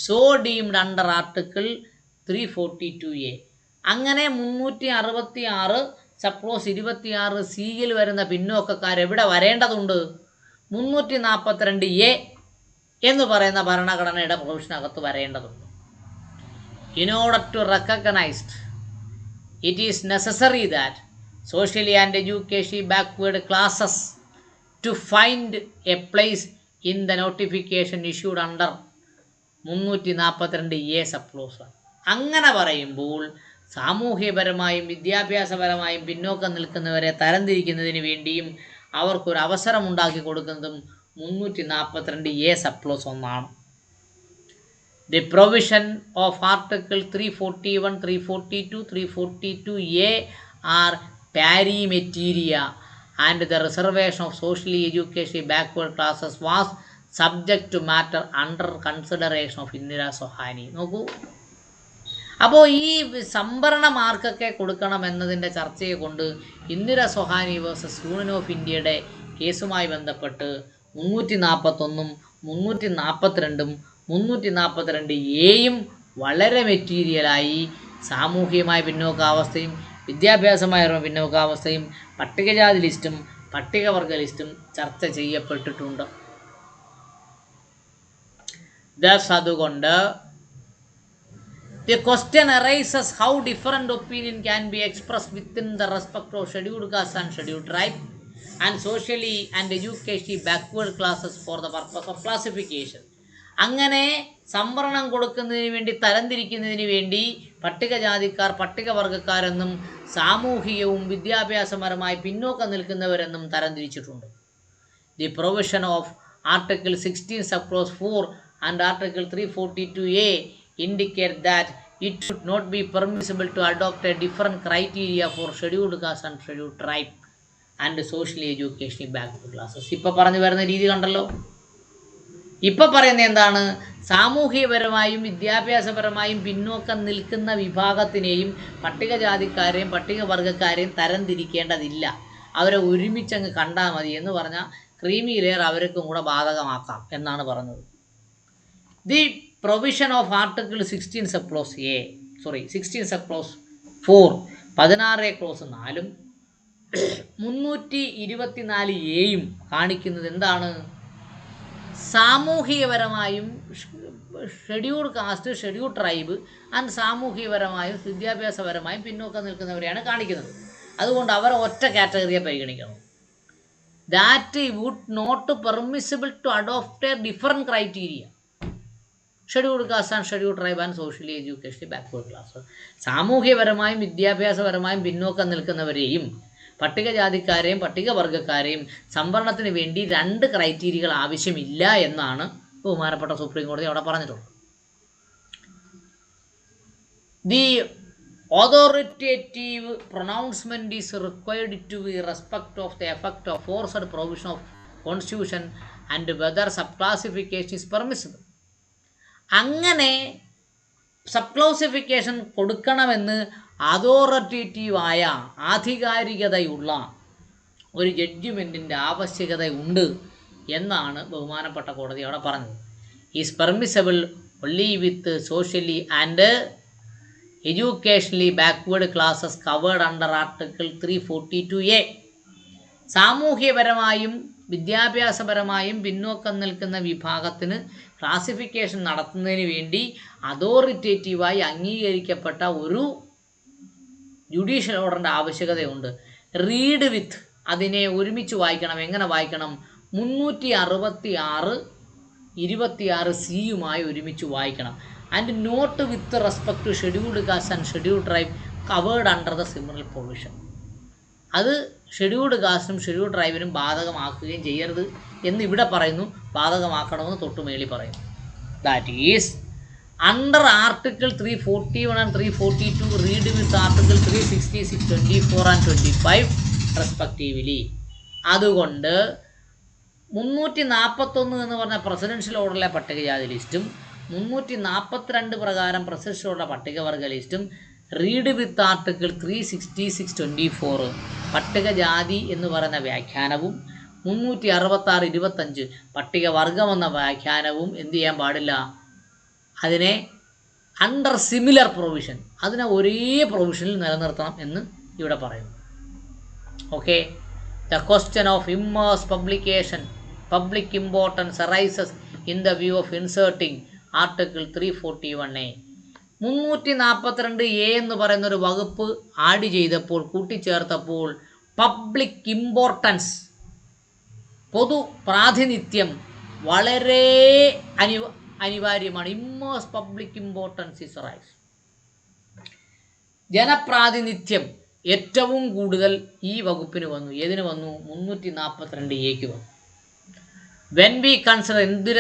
so deemed under article 342A. അങ്ങനെ 366 സപ്പോസ് 26C വരുന്ന പിന്നോക്കക്കാരെവിടെ വരേണ്ടതുണ്ട്? 342A എന്ന് പറയുന്ന ഭരണഘടനയുടെ പ്രൊവിഷനകത്ത് വരേണ്ടതുണ്ട്. In order to recognize it is necessary that socially and educationally backward classes to find a place in the notification issued under 342A subclause. അങ്ങനെ പറയുമ്പോൾ സാമൂഹ്യപരമായും വിദ്യാഭ്യാസപരമായും പിന്നോക്കം നിൽക്കുന്നവരെ തരംതിരിക്കുന്നതിന് വേണ്ടിയും അവർക്കൊരു അവസരം ഉണ്ടാക്കി കൊടുക്കുന്നതും 342A സബ്ക്ലോസ് 1 The provision of Article 341, 342, 342A are pari materia, and the reservation of socially educationally backward classes was subject to matter under consideration of Indira Sohani. നോക്കൂ, അപ്പോൾ ഈ സംവരണ മാർക്കൊക്കെ കൊടുക്കണമെന്നതിൻ്റെ ചർച്ചയെ കൊണ്ട് Indira Sawhney versus union of ഇന്ത്യയുടെ കേസുമായി ബന്ധപ്പെട്ട് 341, 342, 342Aയും വളരെ മെറ്റീരിയലായി സാമൂഹികമായ പിന്നോക്കാവസ്ഥയും വിദ്യാഭ്യാസമായ പിന്നോക്കാവസ്ഥയും പട്ടികജാതി ലിസ്റ്റും പട്ടികവർഗ ലിസ്റ്റും ചർച്ച ചെയ്യപ്പെട്ടിട്ടുണ്ട്. അതുകൊണ്ട് the question arises how different opinion can be expressed within the respect of scheduled caste and scheduled tribe and socially and educationally backward classes for the purpose of classification. അങ്ങനെ സംവരണം കൊടുക്കുന്നതിന് വേണ്ടി തരംതിരിക്കുന്നതിന് വേണ്ടി പട്ടികജാതിക്കാർ പട്ടികവർഗക്കാരെന്നും സാമൂഹികവും വിദ്യാഭ്യാസപരമായി പിന്നോക്കം നിൽക്കുന്നവരെന്നും തരംതിരിച്ചിട്ടുണ്ട്. The provision of article 16 subclause 4 and Article 342A indicate that it should not be permissible to adopt a different criteria for scheduled caste and scheduled tribe and socially educationally backward classes. ഇപ്പോൾ പറഞ്ഞു വരുന്ന രീതി കണ്ടല്ലോ. ഇപ്പോൾ പറയുന്നത് എന്താണ്? സാമൂഹികപരമായും വിദ്യാഭ്യാസപരമായും പിന്നോക്കം നിൽക്കുന്ന വിഭാഗത്തിനെയും പട്ടികജാതിക്കാരെയും പട്ടികവർഗക്കാരെയും തരംതിരിക്കേണ്ടതില്ല, അവരെ ഒരുമിച്ചങ്ങ് കണ്ടാൽ മതി എന്ന് പറഞ്ഞാൽ ക്രീമി ലെയർ അവർക്കും കൂടെ ബാധകമാക്കാം എന്നാണ് പറഞ്ഞത്. The provision of article 16 subclause 4 16A clause 4 324Aയും കാണിക്കുന്നത് എന്താണ്? സാമൂഹികപരമായും scheduled caste, scheduled tribe and സാമൂഹികപരമായും വിദ്യാഭ്യാസപരമായും പിന്നോക്കം നിൽക്കുന്നവരെയാണ് കാണിക്കുന്നത്. അതുകൊണ്ട് അവർ ഒറ്റ കാറ്റഗറിയെ പരിഗണിക്കണം. That would not permissible to adopt a different criteria scheduled caste and scheduled tribe and socially educationally backward class. സാമൂഹ്യപരമായും വിദ്യാഭ്യാസപരമായും പിന്നോക്കം നിൽക്കുന്നവരെയും പട്ടികജാതിക്കാരെയും പട്ടികവർഗക്കാരെയും സംവരണത്തിന് വേണ്ടി 2 ക്രൈറ്റീരിയകൾ ആവശ്യമില്ല എന്നാണ് ബഹുമാനപ്പെട്ട സുപ്രീം കോടതി അവിടെ പറഞ്ഞിട്ടുള്ളത്. The authoritative pronouncement is required to be respect of the effect of forced provision of constitution and whether subclassification is permissible. അങ്ങനെ സബ്ക്ലാസിഫിക്കേഷൻ കൊടുക്കണമെന്ന് അതോറിറ്റേറ്റീവായ ആധികാരികതയുള്ള ഒരു ജഡ്ജ്മെൻറ്റിൻ്റെ ആവശ്യകതയുണ്ട് എന്നാണ് ബഹുമാനപ്പെട്ട കോടതി അവിടെ പറഞ്ഞത്. Is പെർമിസബിൾ only with socially and educationally backward classes covered under article 342A. സാമൂഹ്യപരമായും വിദ്യാഭ്യാസപരമായും പിന്നോക്കം നിൽക്കുന്ന വിഭാഗത്തിന് ക്ലാസിഫിക്കേഷൻ നടത്തുന്നതിന് വേണ്ടി അതോറിറ്റേറ്റീവായി അംഗീകരിക്കപ്പെട്ട ഒരു ജുഡീഷ്യൽ ഓർഡറിൻ്റെ ആവശ്യകതയുണ്ട്. റീഡ് വിത്ത്, അതിനെ ഒരുമിച്ച് വായിക്കണം. എങ്ങനെ വായിക്കണം? 366(26)(C)യുമായി ഒരുമിച്ച് വായിക്കണം. And not with respect to scheduled caste and scheduled tribe covered under the similar provision. അത് ഷെഡ്യൂൾഡ് കാസ്റ്റിനും ഷെഡ്യൂൾഡ് ട്രൈബിനും ബാധകമാക്കുകയും ചെയ്യരുത് എന്ന് ഇവിടെ പറയുന്നു, ബാധകമാക്കണമെന്ന് തൊട്ടുമേളി പറയുന്നു. That is under article 341 and 342 read with article 366, 24 and 25 respectively. അതുകൊണ്ട് 341 എന്ന് പറഞ്ഞ പ്രസിഡൻഷ്യൽ ഓർഡറിലെ പട്ടികജാതി ലിസ്റ്റും 342 പ്രകാരം പ്രസിഡൻഷ്യൽ ഓർഡറിലെ പട്ടികവർഗ ലിസ്റ്റും റീഡ് വിത്ത് ആർട്ടിക്കിൾ 366, 24 പട്ടികജാതി എന്ന് പറയുന്ന വ്യാഖ്യാനവും 366, 25 പട്ടികവർഗം എന്ന വ്യാഖ്യാനവും എന്ത് ചെയ്യാൻ പാടില്ല? അതിനെ അണ്ടർ സിമിലർ പ്രൊവിഷൻ, അതിനെ ഒരേ പ്രൊവിഷനിൽ നിലനിർത്തണം എന്ന് ഇവിടെ പറയുന്നു. Okay. The question of immerse public importance arises in the view of inserting article 341A. 342A എന്ന് പറയുന്നൊരു വകുപ്പ് ആഡ് ചെയ്തപ്പോൾ, കൂട്ടിച്ചേർത്തപ്പോൾ പബ്ലിക് ഇമ്പോർട്ടൻസ്, പൊതു പ്രാതിനിധ്യം വളരെ അനിവാര്യമാണ്. Immense public importance is rise. ജനപ്രാതിനിധ്യം ഏറ്റവും കൂടുതൽ ഈ വകുപ്പിന് വന്നു. ഏതിന് വന്നു? 342A വന്നു. When we consider Indira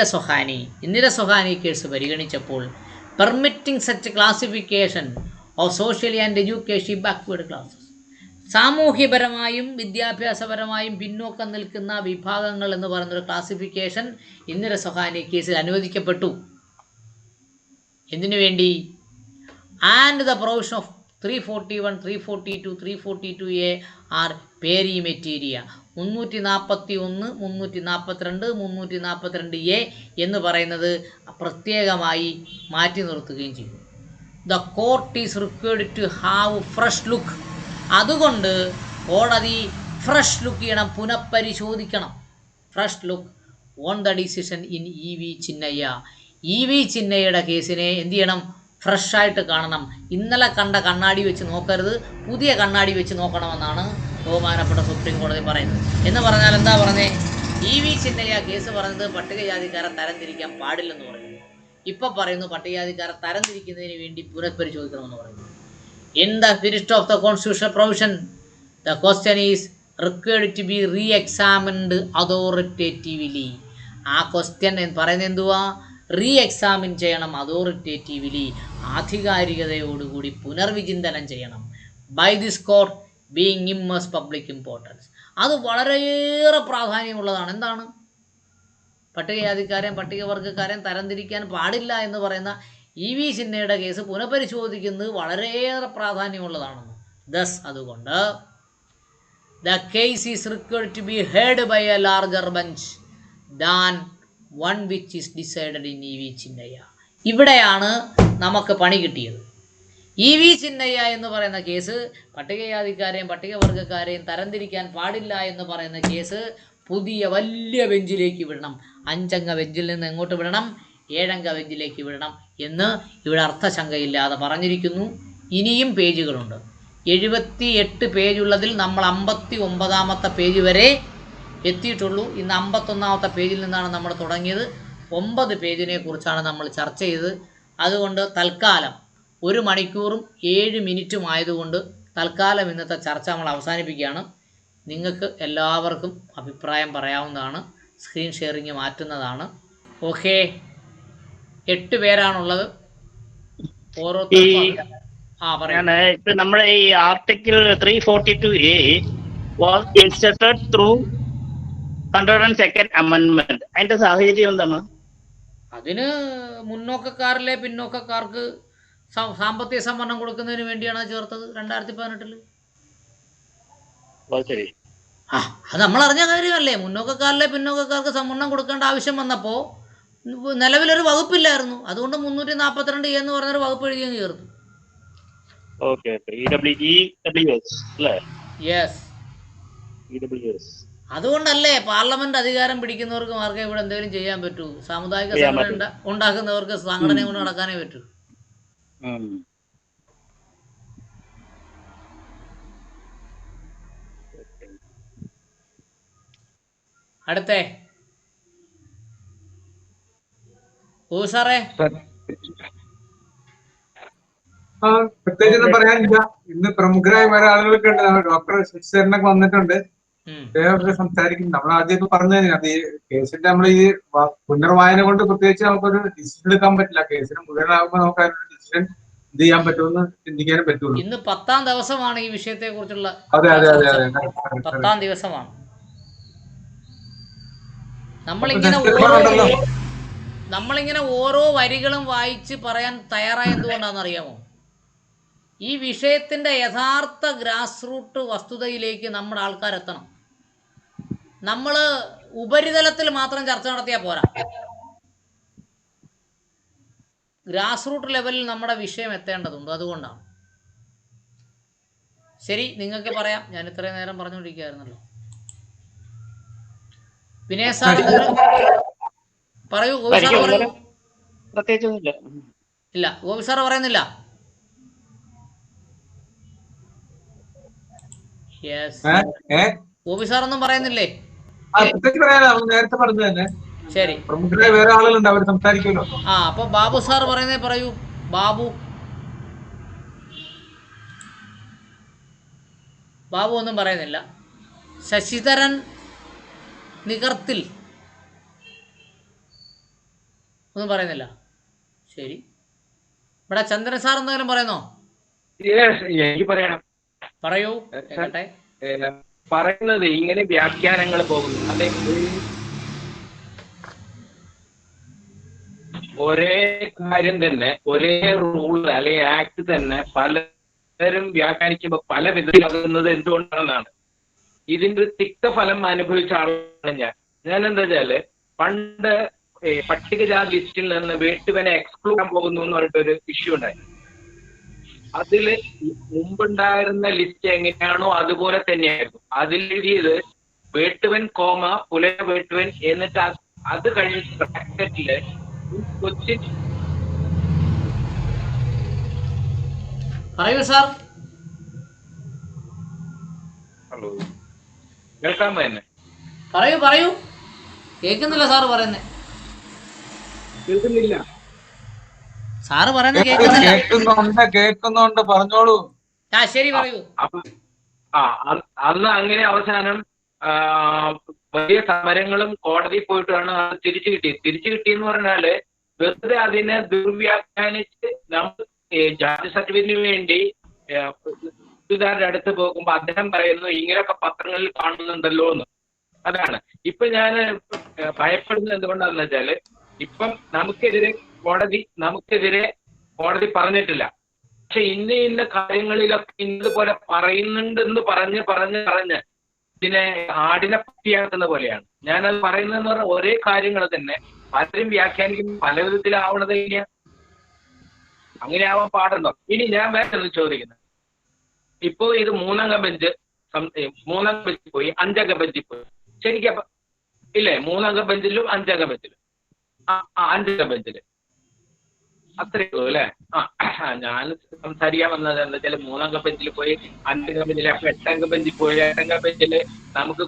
Sawhney case പരിഗണിച്ചപ്പോൾ permitting such classification of socially and education backward classes, സാമൂഹ്യപരമായും വിദ്യാഭ്യാസപരമായും പിന്നോക്കം നിൽക്കുന്ന വിഭാഗങ്ങൾ എന്ന് പറയുന്നൊരു ക്ലാസിഫിക്കേഷൻ ഇന്ദിര സൊഹാനി കേസിൽ അനുവദിക്കപ്പെട്ടു. എന്തിനു വേണ്ടി? And the provision of 341, 342, 342A are പേരിമെറ്റീരിയ. 341, 342, 342A എന്ന് പറയുന്നത് പ്രത്യേകമായി മാറ്റി നിർത്തുകയും ചെയ്തു. The court is required to have fresh look. അതുകൊണ്ട് കോടതി ഫ്രഷ് ലുക്ക് ചെയ്യണം, പുനഃപരിശോധിക്കണം. Fresh look on the decision in EV Chinnaiah. EV ചിന്നയ്യയുടെ കേസിനെ എന്ത് ചെയ്യണം? ഫ്രഷായിട്ട് കാണണം. ഇന്നലെ കണ്ട കണ്ണാടി വെച്ച് നോക്കരുത്, പുതിയ കണ്ണാടി വെച്ച് നോക്കണമെന്നാണ് ബഹുമാനപ്പെട്ട സുപ്രീം കോടതി പറയുന്നത്. എന്ന് പറഞ്ഞാൽ എന്താ പറഞ്ഞേ? EV ചിന്നയ്യ കേസ് പറഞ്ഞത് പട്ടികജാതിക്കാരെ തരംതിരിക്കാൻ പാടില്ലെന്ന് പറയുന്നു. ഇപ്പം പറയുന്നു പട്ടികജാതിക്കാരെ തരംതിരിക്കുന്നതിന് വേണ്ടി പുനഃപരിശോധിക്കണമെന്ന് പറയുന്നു. In the spirit of the constitutional provision, the question is required to be re-examined authoritatively. ആ ക്വസ്റ്റ്യൻ പറയുന്നത് എന്തുവാ? റീഎക്സാമിൻ ചെയ്യണം, അതോറിറ്റേറ്റീവ്ലി, ആധികാരികതയോടുകൂടി പുനർവിചിന്തനം ചെയ്യണം. By this court being immense public importance. അത് വളരെയേറെ പ്രാധാന്യമുള്ളതാണ്. എന്താണ്? പട്ടികജാതിക്കാരെയും പട്ടികവർഗക്കാരെയും തരംതിരിക്കാൻ പാടില്ല എന്ന് പറയുന്ന EV ചിന്നയുടെ കേസ് പുനഃപരിശോധിക്കുന്നത് വളരെയേറെ പ്രാധാന്യമുള്ളതാണെന്ന്. ദസ് അതുകൊണ്ട് the case is required to be heard by a larger bench than one which is decided in EV Chinnaiah. ഇവിടെയാണ് നമുക്ക് പണി കിട്ടിയത്. EV ചിന്നയ്യ എന്ന് പറയുന്ന കേസ് പട്ടികജാതിക്കാരെയും പട്ടികവർഗക്കാരെയും തരംതിരിക്കാൻ പാടില്ല എന്ന് പറയുന്ന കേസ് പുതിയ വലിയ ബെഞ്ചിലേക്ക് വിടണം. 5 അംഗ ബെഞ്ചിൽ നിന്ന് എങ്ങോട്ട് വിടണം? 7 അംഗ ബെഞ്ചിലേക്ക് വിടണം എന്ന് ഇവിടെ അർത്ഥശങ്കയില്ലാതെ പറഞ്ഞിരിക്കുന്നു. ഇനിയും പേജുകളുണ്ട്. 78 പേജുള്ളതിൽ നമ്മൾ 59ാമത്തെ പേജ് വരെ എത്തിയിട്ടുള്ളൂ. ഇന്ന് 51ാമത്തെ പേജിൽ നിന്നാണ് നമ്മൾ തുടങ്ങിയത്. 9 പേജിനെ കുറിച്ചാണ് നമ്മൾ ചർച്ച ചെയ്തത്. അതുകൊണ്ട് തൽക്കാലം 1 മണിക്കൂറും 7 മിനിറ്റും ആയതുകൊണ്ട് തൽക്കാലം ഇന്നത്തെ ചർച്ച നമ്മൾ അവസാനിപ്പിക്കുകയാണ്. നിങ്ങൾക്ക് എല്ലാവർക്കും അഭിപ്രായം പറയാവുന്നതാണ്. സ്ക്രീൻ ഷെയറിങ് മാറ്റുന്നതാണ്. ഓക്കെ, 8 പേരാണുള്ളത്. ഓരോരുത്തർക്കും ഇപ്പൊ നമ്മുടെ ഈ article 342A was inserted through 102nd amendment. അതിന്റെ സാഹചര്യം എന്താണ്? അതിന് മുന്നോക്കക്കാരിലെ പിന്നോക്കക്കാർക്ക് സാമ്പത്തിക സംവരണം കൊടുക്കുന്നതിന് വേണ്ടിയാണ് ചേർത്തത് 2018. അത് നമ്മൾ അറിഞ്ഞ കാര്യമല്ലേ. മുന്നോക്കക്കാരിലെ പിന്നോക്കക്കാർക്ക് സംവരണം കൊടുക്കേണ്ട ആവശ്യം വന്നപ്പോൾ നിലവിലൊരു വകുപ്പില്ലായിരുന്നു. അതുകൊണ്ട് 342 എന്ന് പറഞ്ഞൊരു വകുപ്പ് എഴുതിയെന്ന് ചേർത്തു. അതുകൊണ്ടല്ലേ പാർലമെന്റ് അധികാരം പിടിക്കുന്നവർക്ക് മാർക്കെ ഇവിടെ എന്തെങ്കിലും ചെയ്യാൻ പറ്റൂ. സാമുദായിക സംഘടന ഉണ്ടാക്കുന്നവർക്ക് സംഘടന കൊണ്ട് നടക്കാനേ പറ്റൂ. അടുത്തേ സാറേ. പ്രത്യേകിച്ചൊന്നും പറയാനില്ല. ഇന്ന് പ്രമുഖരായ പല ആളുകളൊക്കെ ഉണ്ട്. ഡോക്ടർ ശശിധരനൊക്കെ വന്നിട്ടുണ്ട്. സംസാരിക്കും. നമ്മൾ ആദ്യമൊക്കെ പറഞ്ഞു തന്നെ അത് ഈ കേസിന്റെ നമ്മൾ ഈ പുനർവായന കൊണ്ട് പ്രത്യേകിച്ച് നമുക്കൊരു ഡിസിഷൻ എടുക്കാൻ പറ്റില്ല. കേസിന് മുഴുവനാകുമ്പോൾ നമുക്ക് അതിനൊരു ഡിസിഷൻ എന്ത് ചെയ്യാൻ പറ്റുമെന്ന് ചിന്തിക്കാനും പറ്റുള്ളൂ. ഇന്ന് 10ാം ദിവസമാണ് ഈ വിഷയത്തെ കുറിച്ചുള്ള. അതെ അതെ അതെ അതെ 10ാം ദിവസമാണ്. നമ്മളിങ്ങനെ ഓരോ വരികളും വായിച്ച് പറയാൻ തയ്യാറായ എന്തുകൊണ്ടാണെന്നറിയാമോ? ഈ വിഷയത്തിന്റെ യഥാർത്ഥ ഗ്രാസ് റൂട്ട് വസ്തുതയിലേക്ക് നമ്മുടെ ആൾക്കാരെത്തണം. നമ്മൾ ഉപരിതലത്തിൽ മാത്രം ചർച്ച നടത്തിയാൽ പോരാ. ഗ്രാസ് റൂട്ട് ലെവലിൽ നമ്മുടെ വിഷയം എത്തേണ്ടതുണ്ട്. അതുകൊണ്ടാണ്. ശരി, നിങ്ങൾക്ക് പറയാം. ഞാൻ ഇത്രയും നേരം പറഞ്ഞുകൊണ്ടിരിക്കുകയായിരുന്നല്ലോ. വിനയ സാർ പറയൂ. ഗോപി സാർ പറയൂ. ഇല്ല, ഗോപി സാർ പറയുന്നില്ല. ഗോപി സാർ ഒന്നും പറയുന്നില്ലേ? നേരത്തെ പറഞ്ഞു തന്നെ. ശരി, വേറെ ആളുകളുണ്ട്, അവർ സംസാരിക്കുമല്ലോ. അപ്പൊ ബാബു സാർ പറയുന്നേ പറയൂ. ബാബു ബാബു ഒന്നും പറയുന്നില്ല. ശശിധരൻ നികർത്തിൽ ഒന്നും പറയുന്നില്ല. ശരി, ഇവിടെ ചന്ദ്രൻ സാർ എന്തെങ്കിലും പറയുന്നോ? എനിക്ക് പറയണം. പറയൂ, കേട്ടെ. പറയുന്നത് ഇങ്ങനെ വ്യാഖ്യാനങ്ങൾ പോകുന്നു. അതെ, ഒരേ കാര്യം തന്നെ, ഒരേ റൂൾ അല്ലെങ്കിൽ ആക്ട് തന്നെ പലരും വ്യാഖ്യാനിക്കുമ്പോൾ പല വിധത്തിലാകുന്നത് എന്തുകൊണ്ടാണെന്നാണ്. ഇതിന്റെ തിക്തഫലം അനുഭവിച്ച ആളാണ് ഞാൻ എന്താ വെച്ചാല്, പണ്ട് പട്ടികജാതി ലിസ്റ്റിൽ നിന്ന് വേട്ടുവനെ എക്സ്ക്ലൂഡ് ചെയ്യാൻ പോകുന്നു എന്ന് പറഞ്ഞിട്ടൊരു ഇഷ്യൂ ഉണ്ടായി. അതില് മുമ്പുണ്ടായിരുന്ന ലിസ്റ്റ് എങ്ങനെയാണോ അതുപോലെ തന്നെയായിരുന്നു. അതിൽ എഴുതിയത് വേട്ടുവൻ കോമ പുലയ വേട്ടുവൻ, എന്നിട്ട് അത് കഴിഞ്ഞിട്ട് ബ്രാക്കറ്റില് കൊച്ചിൻ. പറയൂ സാർ. ഹലോ, കേൾക്കാമോ എന്നെ? പറയൂ പറയൂ, കേൾക്കുന്നില്ല സാറ് പറയുന്നേ. കേൾക്കുന്നില്ല. സാറ് പറയുന്നത് കേൾക്കുന്നില്ല. കേൾക്കുന്നുണ്ട്, പറഞ്ഞോളൂ. ആ ശരി, പറയൂ. അന്ന് അങ്ങനെ അവസാനം വലിയ സമരങ്ങളും കോടതി പോയിട്ടാണ് അത് തിരിച്ചു കിട്ടിയത്. തിരിച്ചു കിട്ടിയെന്ന് പറഞ്ഞാല് വെറുതെ അതിനെ ദുർവ്യാഖ്യാനിച്ച് നമ്മൾ ജാതി സർട്ടിഫിക്കറ്റിന് വേണ്ടി തഹസിൽദാരുടെ അടുത്ത് പോകുമ്പോ അദ്ദേഹം പറയുന്നു ഇങ്ങനെയൊക്കെ പത്രങ്ങളിൽ കാണുന്നുണ്ടല്ലോ എന്ന്. അതാണ് ഇപ്പൊ ഞാൻ ഭയപ്പെടുന്നത്. എന്തുകൊണ്ടാണെന്ന് വെച്ചാല്, ഇപ്പം നമുക്കെതിരെ കോടതി പറഞ്ഞിട്ടില്ല, പക്ഷെ ഇന്ന കാര്യങ്ങളിലൊക്കെ ഇന്നതുപോലെ പറയുന്നുണ്ടെന്ന് പറഞ്ഞ് ഇതിനെ ആടിനെ പറ്റിയാക്കുന്ന പോലെയാണ്. ഞാനത് പറയുന്നതെന്ന് പറഞ്ഞാൽ ഒരേ കാര്യങ്ങൾ തന്നെ പലരും വ്യാഖ്യാനിക്കുമ്പോൾ പല വിധത്തിലാവണത് തന്നെയാണ്. അങ്ങനെ ആവാൻ പാടുണ്ടോ? ഇനി ഞാൻ വേറെ ചോദിക്കുന്നത്, ഇപ്പോ ഇത് മൂന്നംഗ ബെഞ്ച് പോയി 5 അംഗ ബെഞ്ചിൽ പോയി. ശരിക്കും ഇല്ലേ? 3 അംഗ ബെഞ്ചിലും 5 അംഗ ബെഞ്ചിലും 5 അംഗ ബെഞ്ചില് അത്രയേ ഉള്ളൂ അല്ലേ? ഞാൻ സംസാരിക്കാൻ വന്നത് എന്താ വെച്ചാൽ 3 അംഗ ബെഞ്ചിൽ പോയി 5 അംഗ ബെഞ്ചിൽ, അപ്പൊ 8 അംഗ ബെഞ്ചിൽ പോയി 8 അംഗ ബെഞ്ചില് നമുക്ക്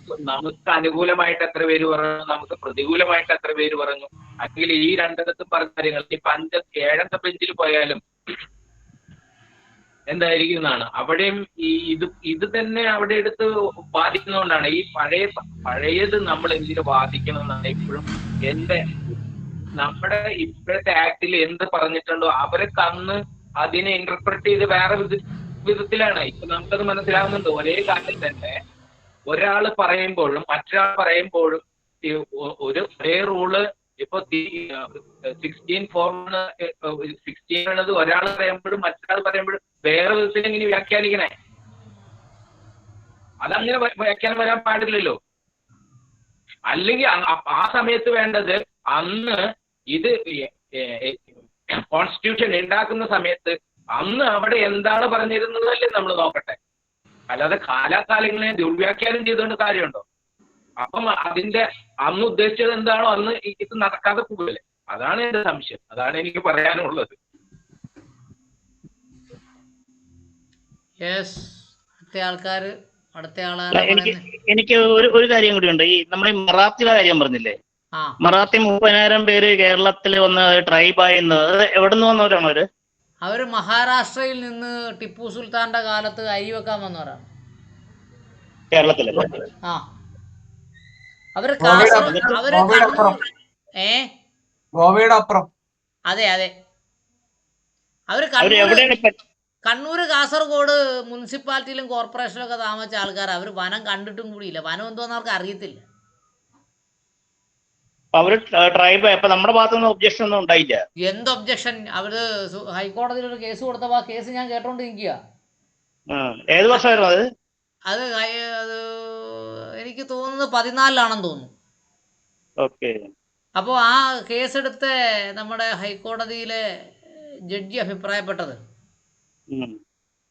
അനുകൂലമായിട്ട് എത്ര പേര് പറഞ്ഞു, നമുക്ക് പ്രതികൂലമായിട്ട് എത്ര പേര് പറഞ്ഞു, അല്ലെങ്കിൽ ഈ രണ്ടിടത്തും പറഞ്ഞ കാര്യങ്ങൾ ഇപ്പൊ 7 അംഗ ബെഞ്ചിൽ പോയാലും എന്തായിരിക്കും എന്നാണ്. അവിടെയും ഇത് തന്നെ അവിടെ എടുത്ത് ബാധിക്കുന്നതുകൊണ്ടാണ് ഈ പഴയത് നമ്മൾ എന്തിനു ബാധിക്കണം എന്നാണ് ഇപ്പോഴും നമ്മുടെ ഇപ്പോഴത്തെ ആക്ടിൽ എന്ത് പറഞ്ഞിട്ടുണ്ടോ അവരൊക്കെ അന്ന് അതിനെ ഇന്റർപ്രറ്റ് ചെയ്ത് വേറെ വിധത്തിലാണ്. ഇപ്പൊ നമുക്കത് മനസ്സിലാവുന്നുണ്ട്. ഒരേ കാര്യം തന്നെ ഒരാൾ പറയുമ്പോഴും മറ്റൊരാൾ പറയുമ്പോഴും ഒരേ റൂള് ഇപ്പൊ 16 എന്നത് ഒരാൾ പറയുമ്പോഴും മറ്റൊരാൾ പറയുമ്പോഴും വേറെ വിധത്തിൽ ഇങ്ങനെ വ്യാഖ്യാനിക്കണേ. അതങ്ങനെ വ്യാഖ്യാനം വരാൻ പാടില്ലല്ലോ. അല്ലെങ്കിൽ ആ സമയത്ത് വേണ്ടത് അന്ന് ഇത് കോൺസ്റ്റിറ്റ്യൂഷൻ ഉണ്ടാക്കുന്ന സമയത്ത് അന്ന് അവിടെ എന്താണ് പറഞ്ഞിരുന്നതല്ലേ നമ്മൾ നോക്കട്ടെ. അല്ലാതെ കാലാകാലങ്ങളെ ദുർവ്യാഖ്യാനം ചെയ്തുകൊണ്ട് കാര്യമുണ്ടോ? അപ്പം അതിന്റെ അന്ന് ഉദ്ദേശിച്ചത് എന്താണോ അന്ന് ഇത് നടക്കാതെ പോകല്ലേ. അതാണ് എന്റെ സംശയം. അതാണ് എനിക്ക് പറയാനുള്ളത്. എനിക്ക് ഒരു കാര്യം കൂടി ഉണ്ട്. ഈ നമ്മുടെ മറാത്തിയുടെ കാര്യം പറഞ്ഞില്ലേ, മറാത്തി 30,000 പേര് കേരളത്തിൽ വന്ന് ട്രൈബായിരുന്നത് എവിടെ നിന്ന് വന്നവരാണ് അവര്? അവര് മഹാരാഷ്ട്രയിൽ നിന്ന് ടിപ്പു സുൽത്താന്റെ കാലത്ത് അരി വെക്കാൻ വന്നവരാണ് കേരളത്തില്. ആ, അവര് ഗോവയുടെ അപ്പുറം. അതെ അതെ, അവര് കണ്ണൂര് കാസർഗോഡ് മുനിസിപ്പാലിറ്റിയിലും കോർപ്പറേഷനിലൊക്കെ താമസിച്ച ആൾക്കാർ. അവർ വനം കണ്ടിട്ടും കൂടിയില്ല. വനം എന്തോന്ന് അവർക്ക് അറിയത്തില്ല. അവര് ട്രൈബ്. അപ്പൊ നമ്മുടെ ഭാഗത്തുനിന്ന് ഒബ്ജക്ഷൻ ഒന്നും ഉണ്ടായില്ല. എന്ത് ഒബ്ജക്ഷൻ? അവര് ഹൈക്കോടതിയിൽ ഒരു കേസ് കൊടുത്തപ്പോ ആ കേസ് ഞാൻ കേട്ടോണ്ട് നിൽക്കുക. ഏത് വർഷമായിരുന്നു അത്? അത് എനിക്ക് തോന്നുന്നത് 14 തോന്നുന്നു. ഓക്കെ. അപ്പോൾ ആ കേസെടുത്ത് നമ്മുടെ ഹൈക്കോടതിയിലെ ജഡ്ജി അഭിപ്രായപ്പെട്ടത്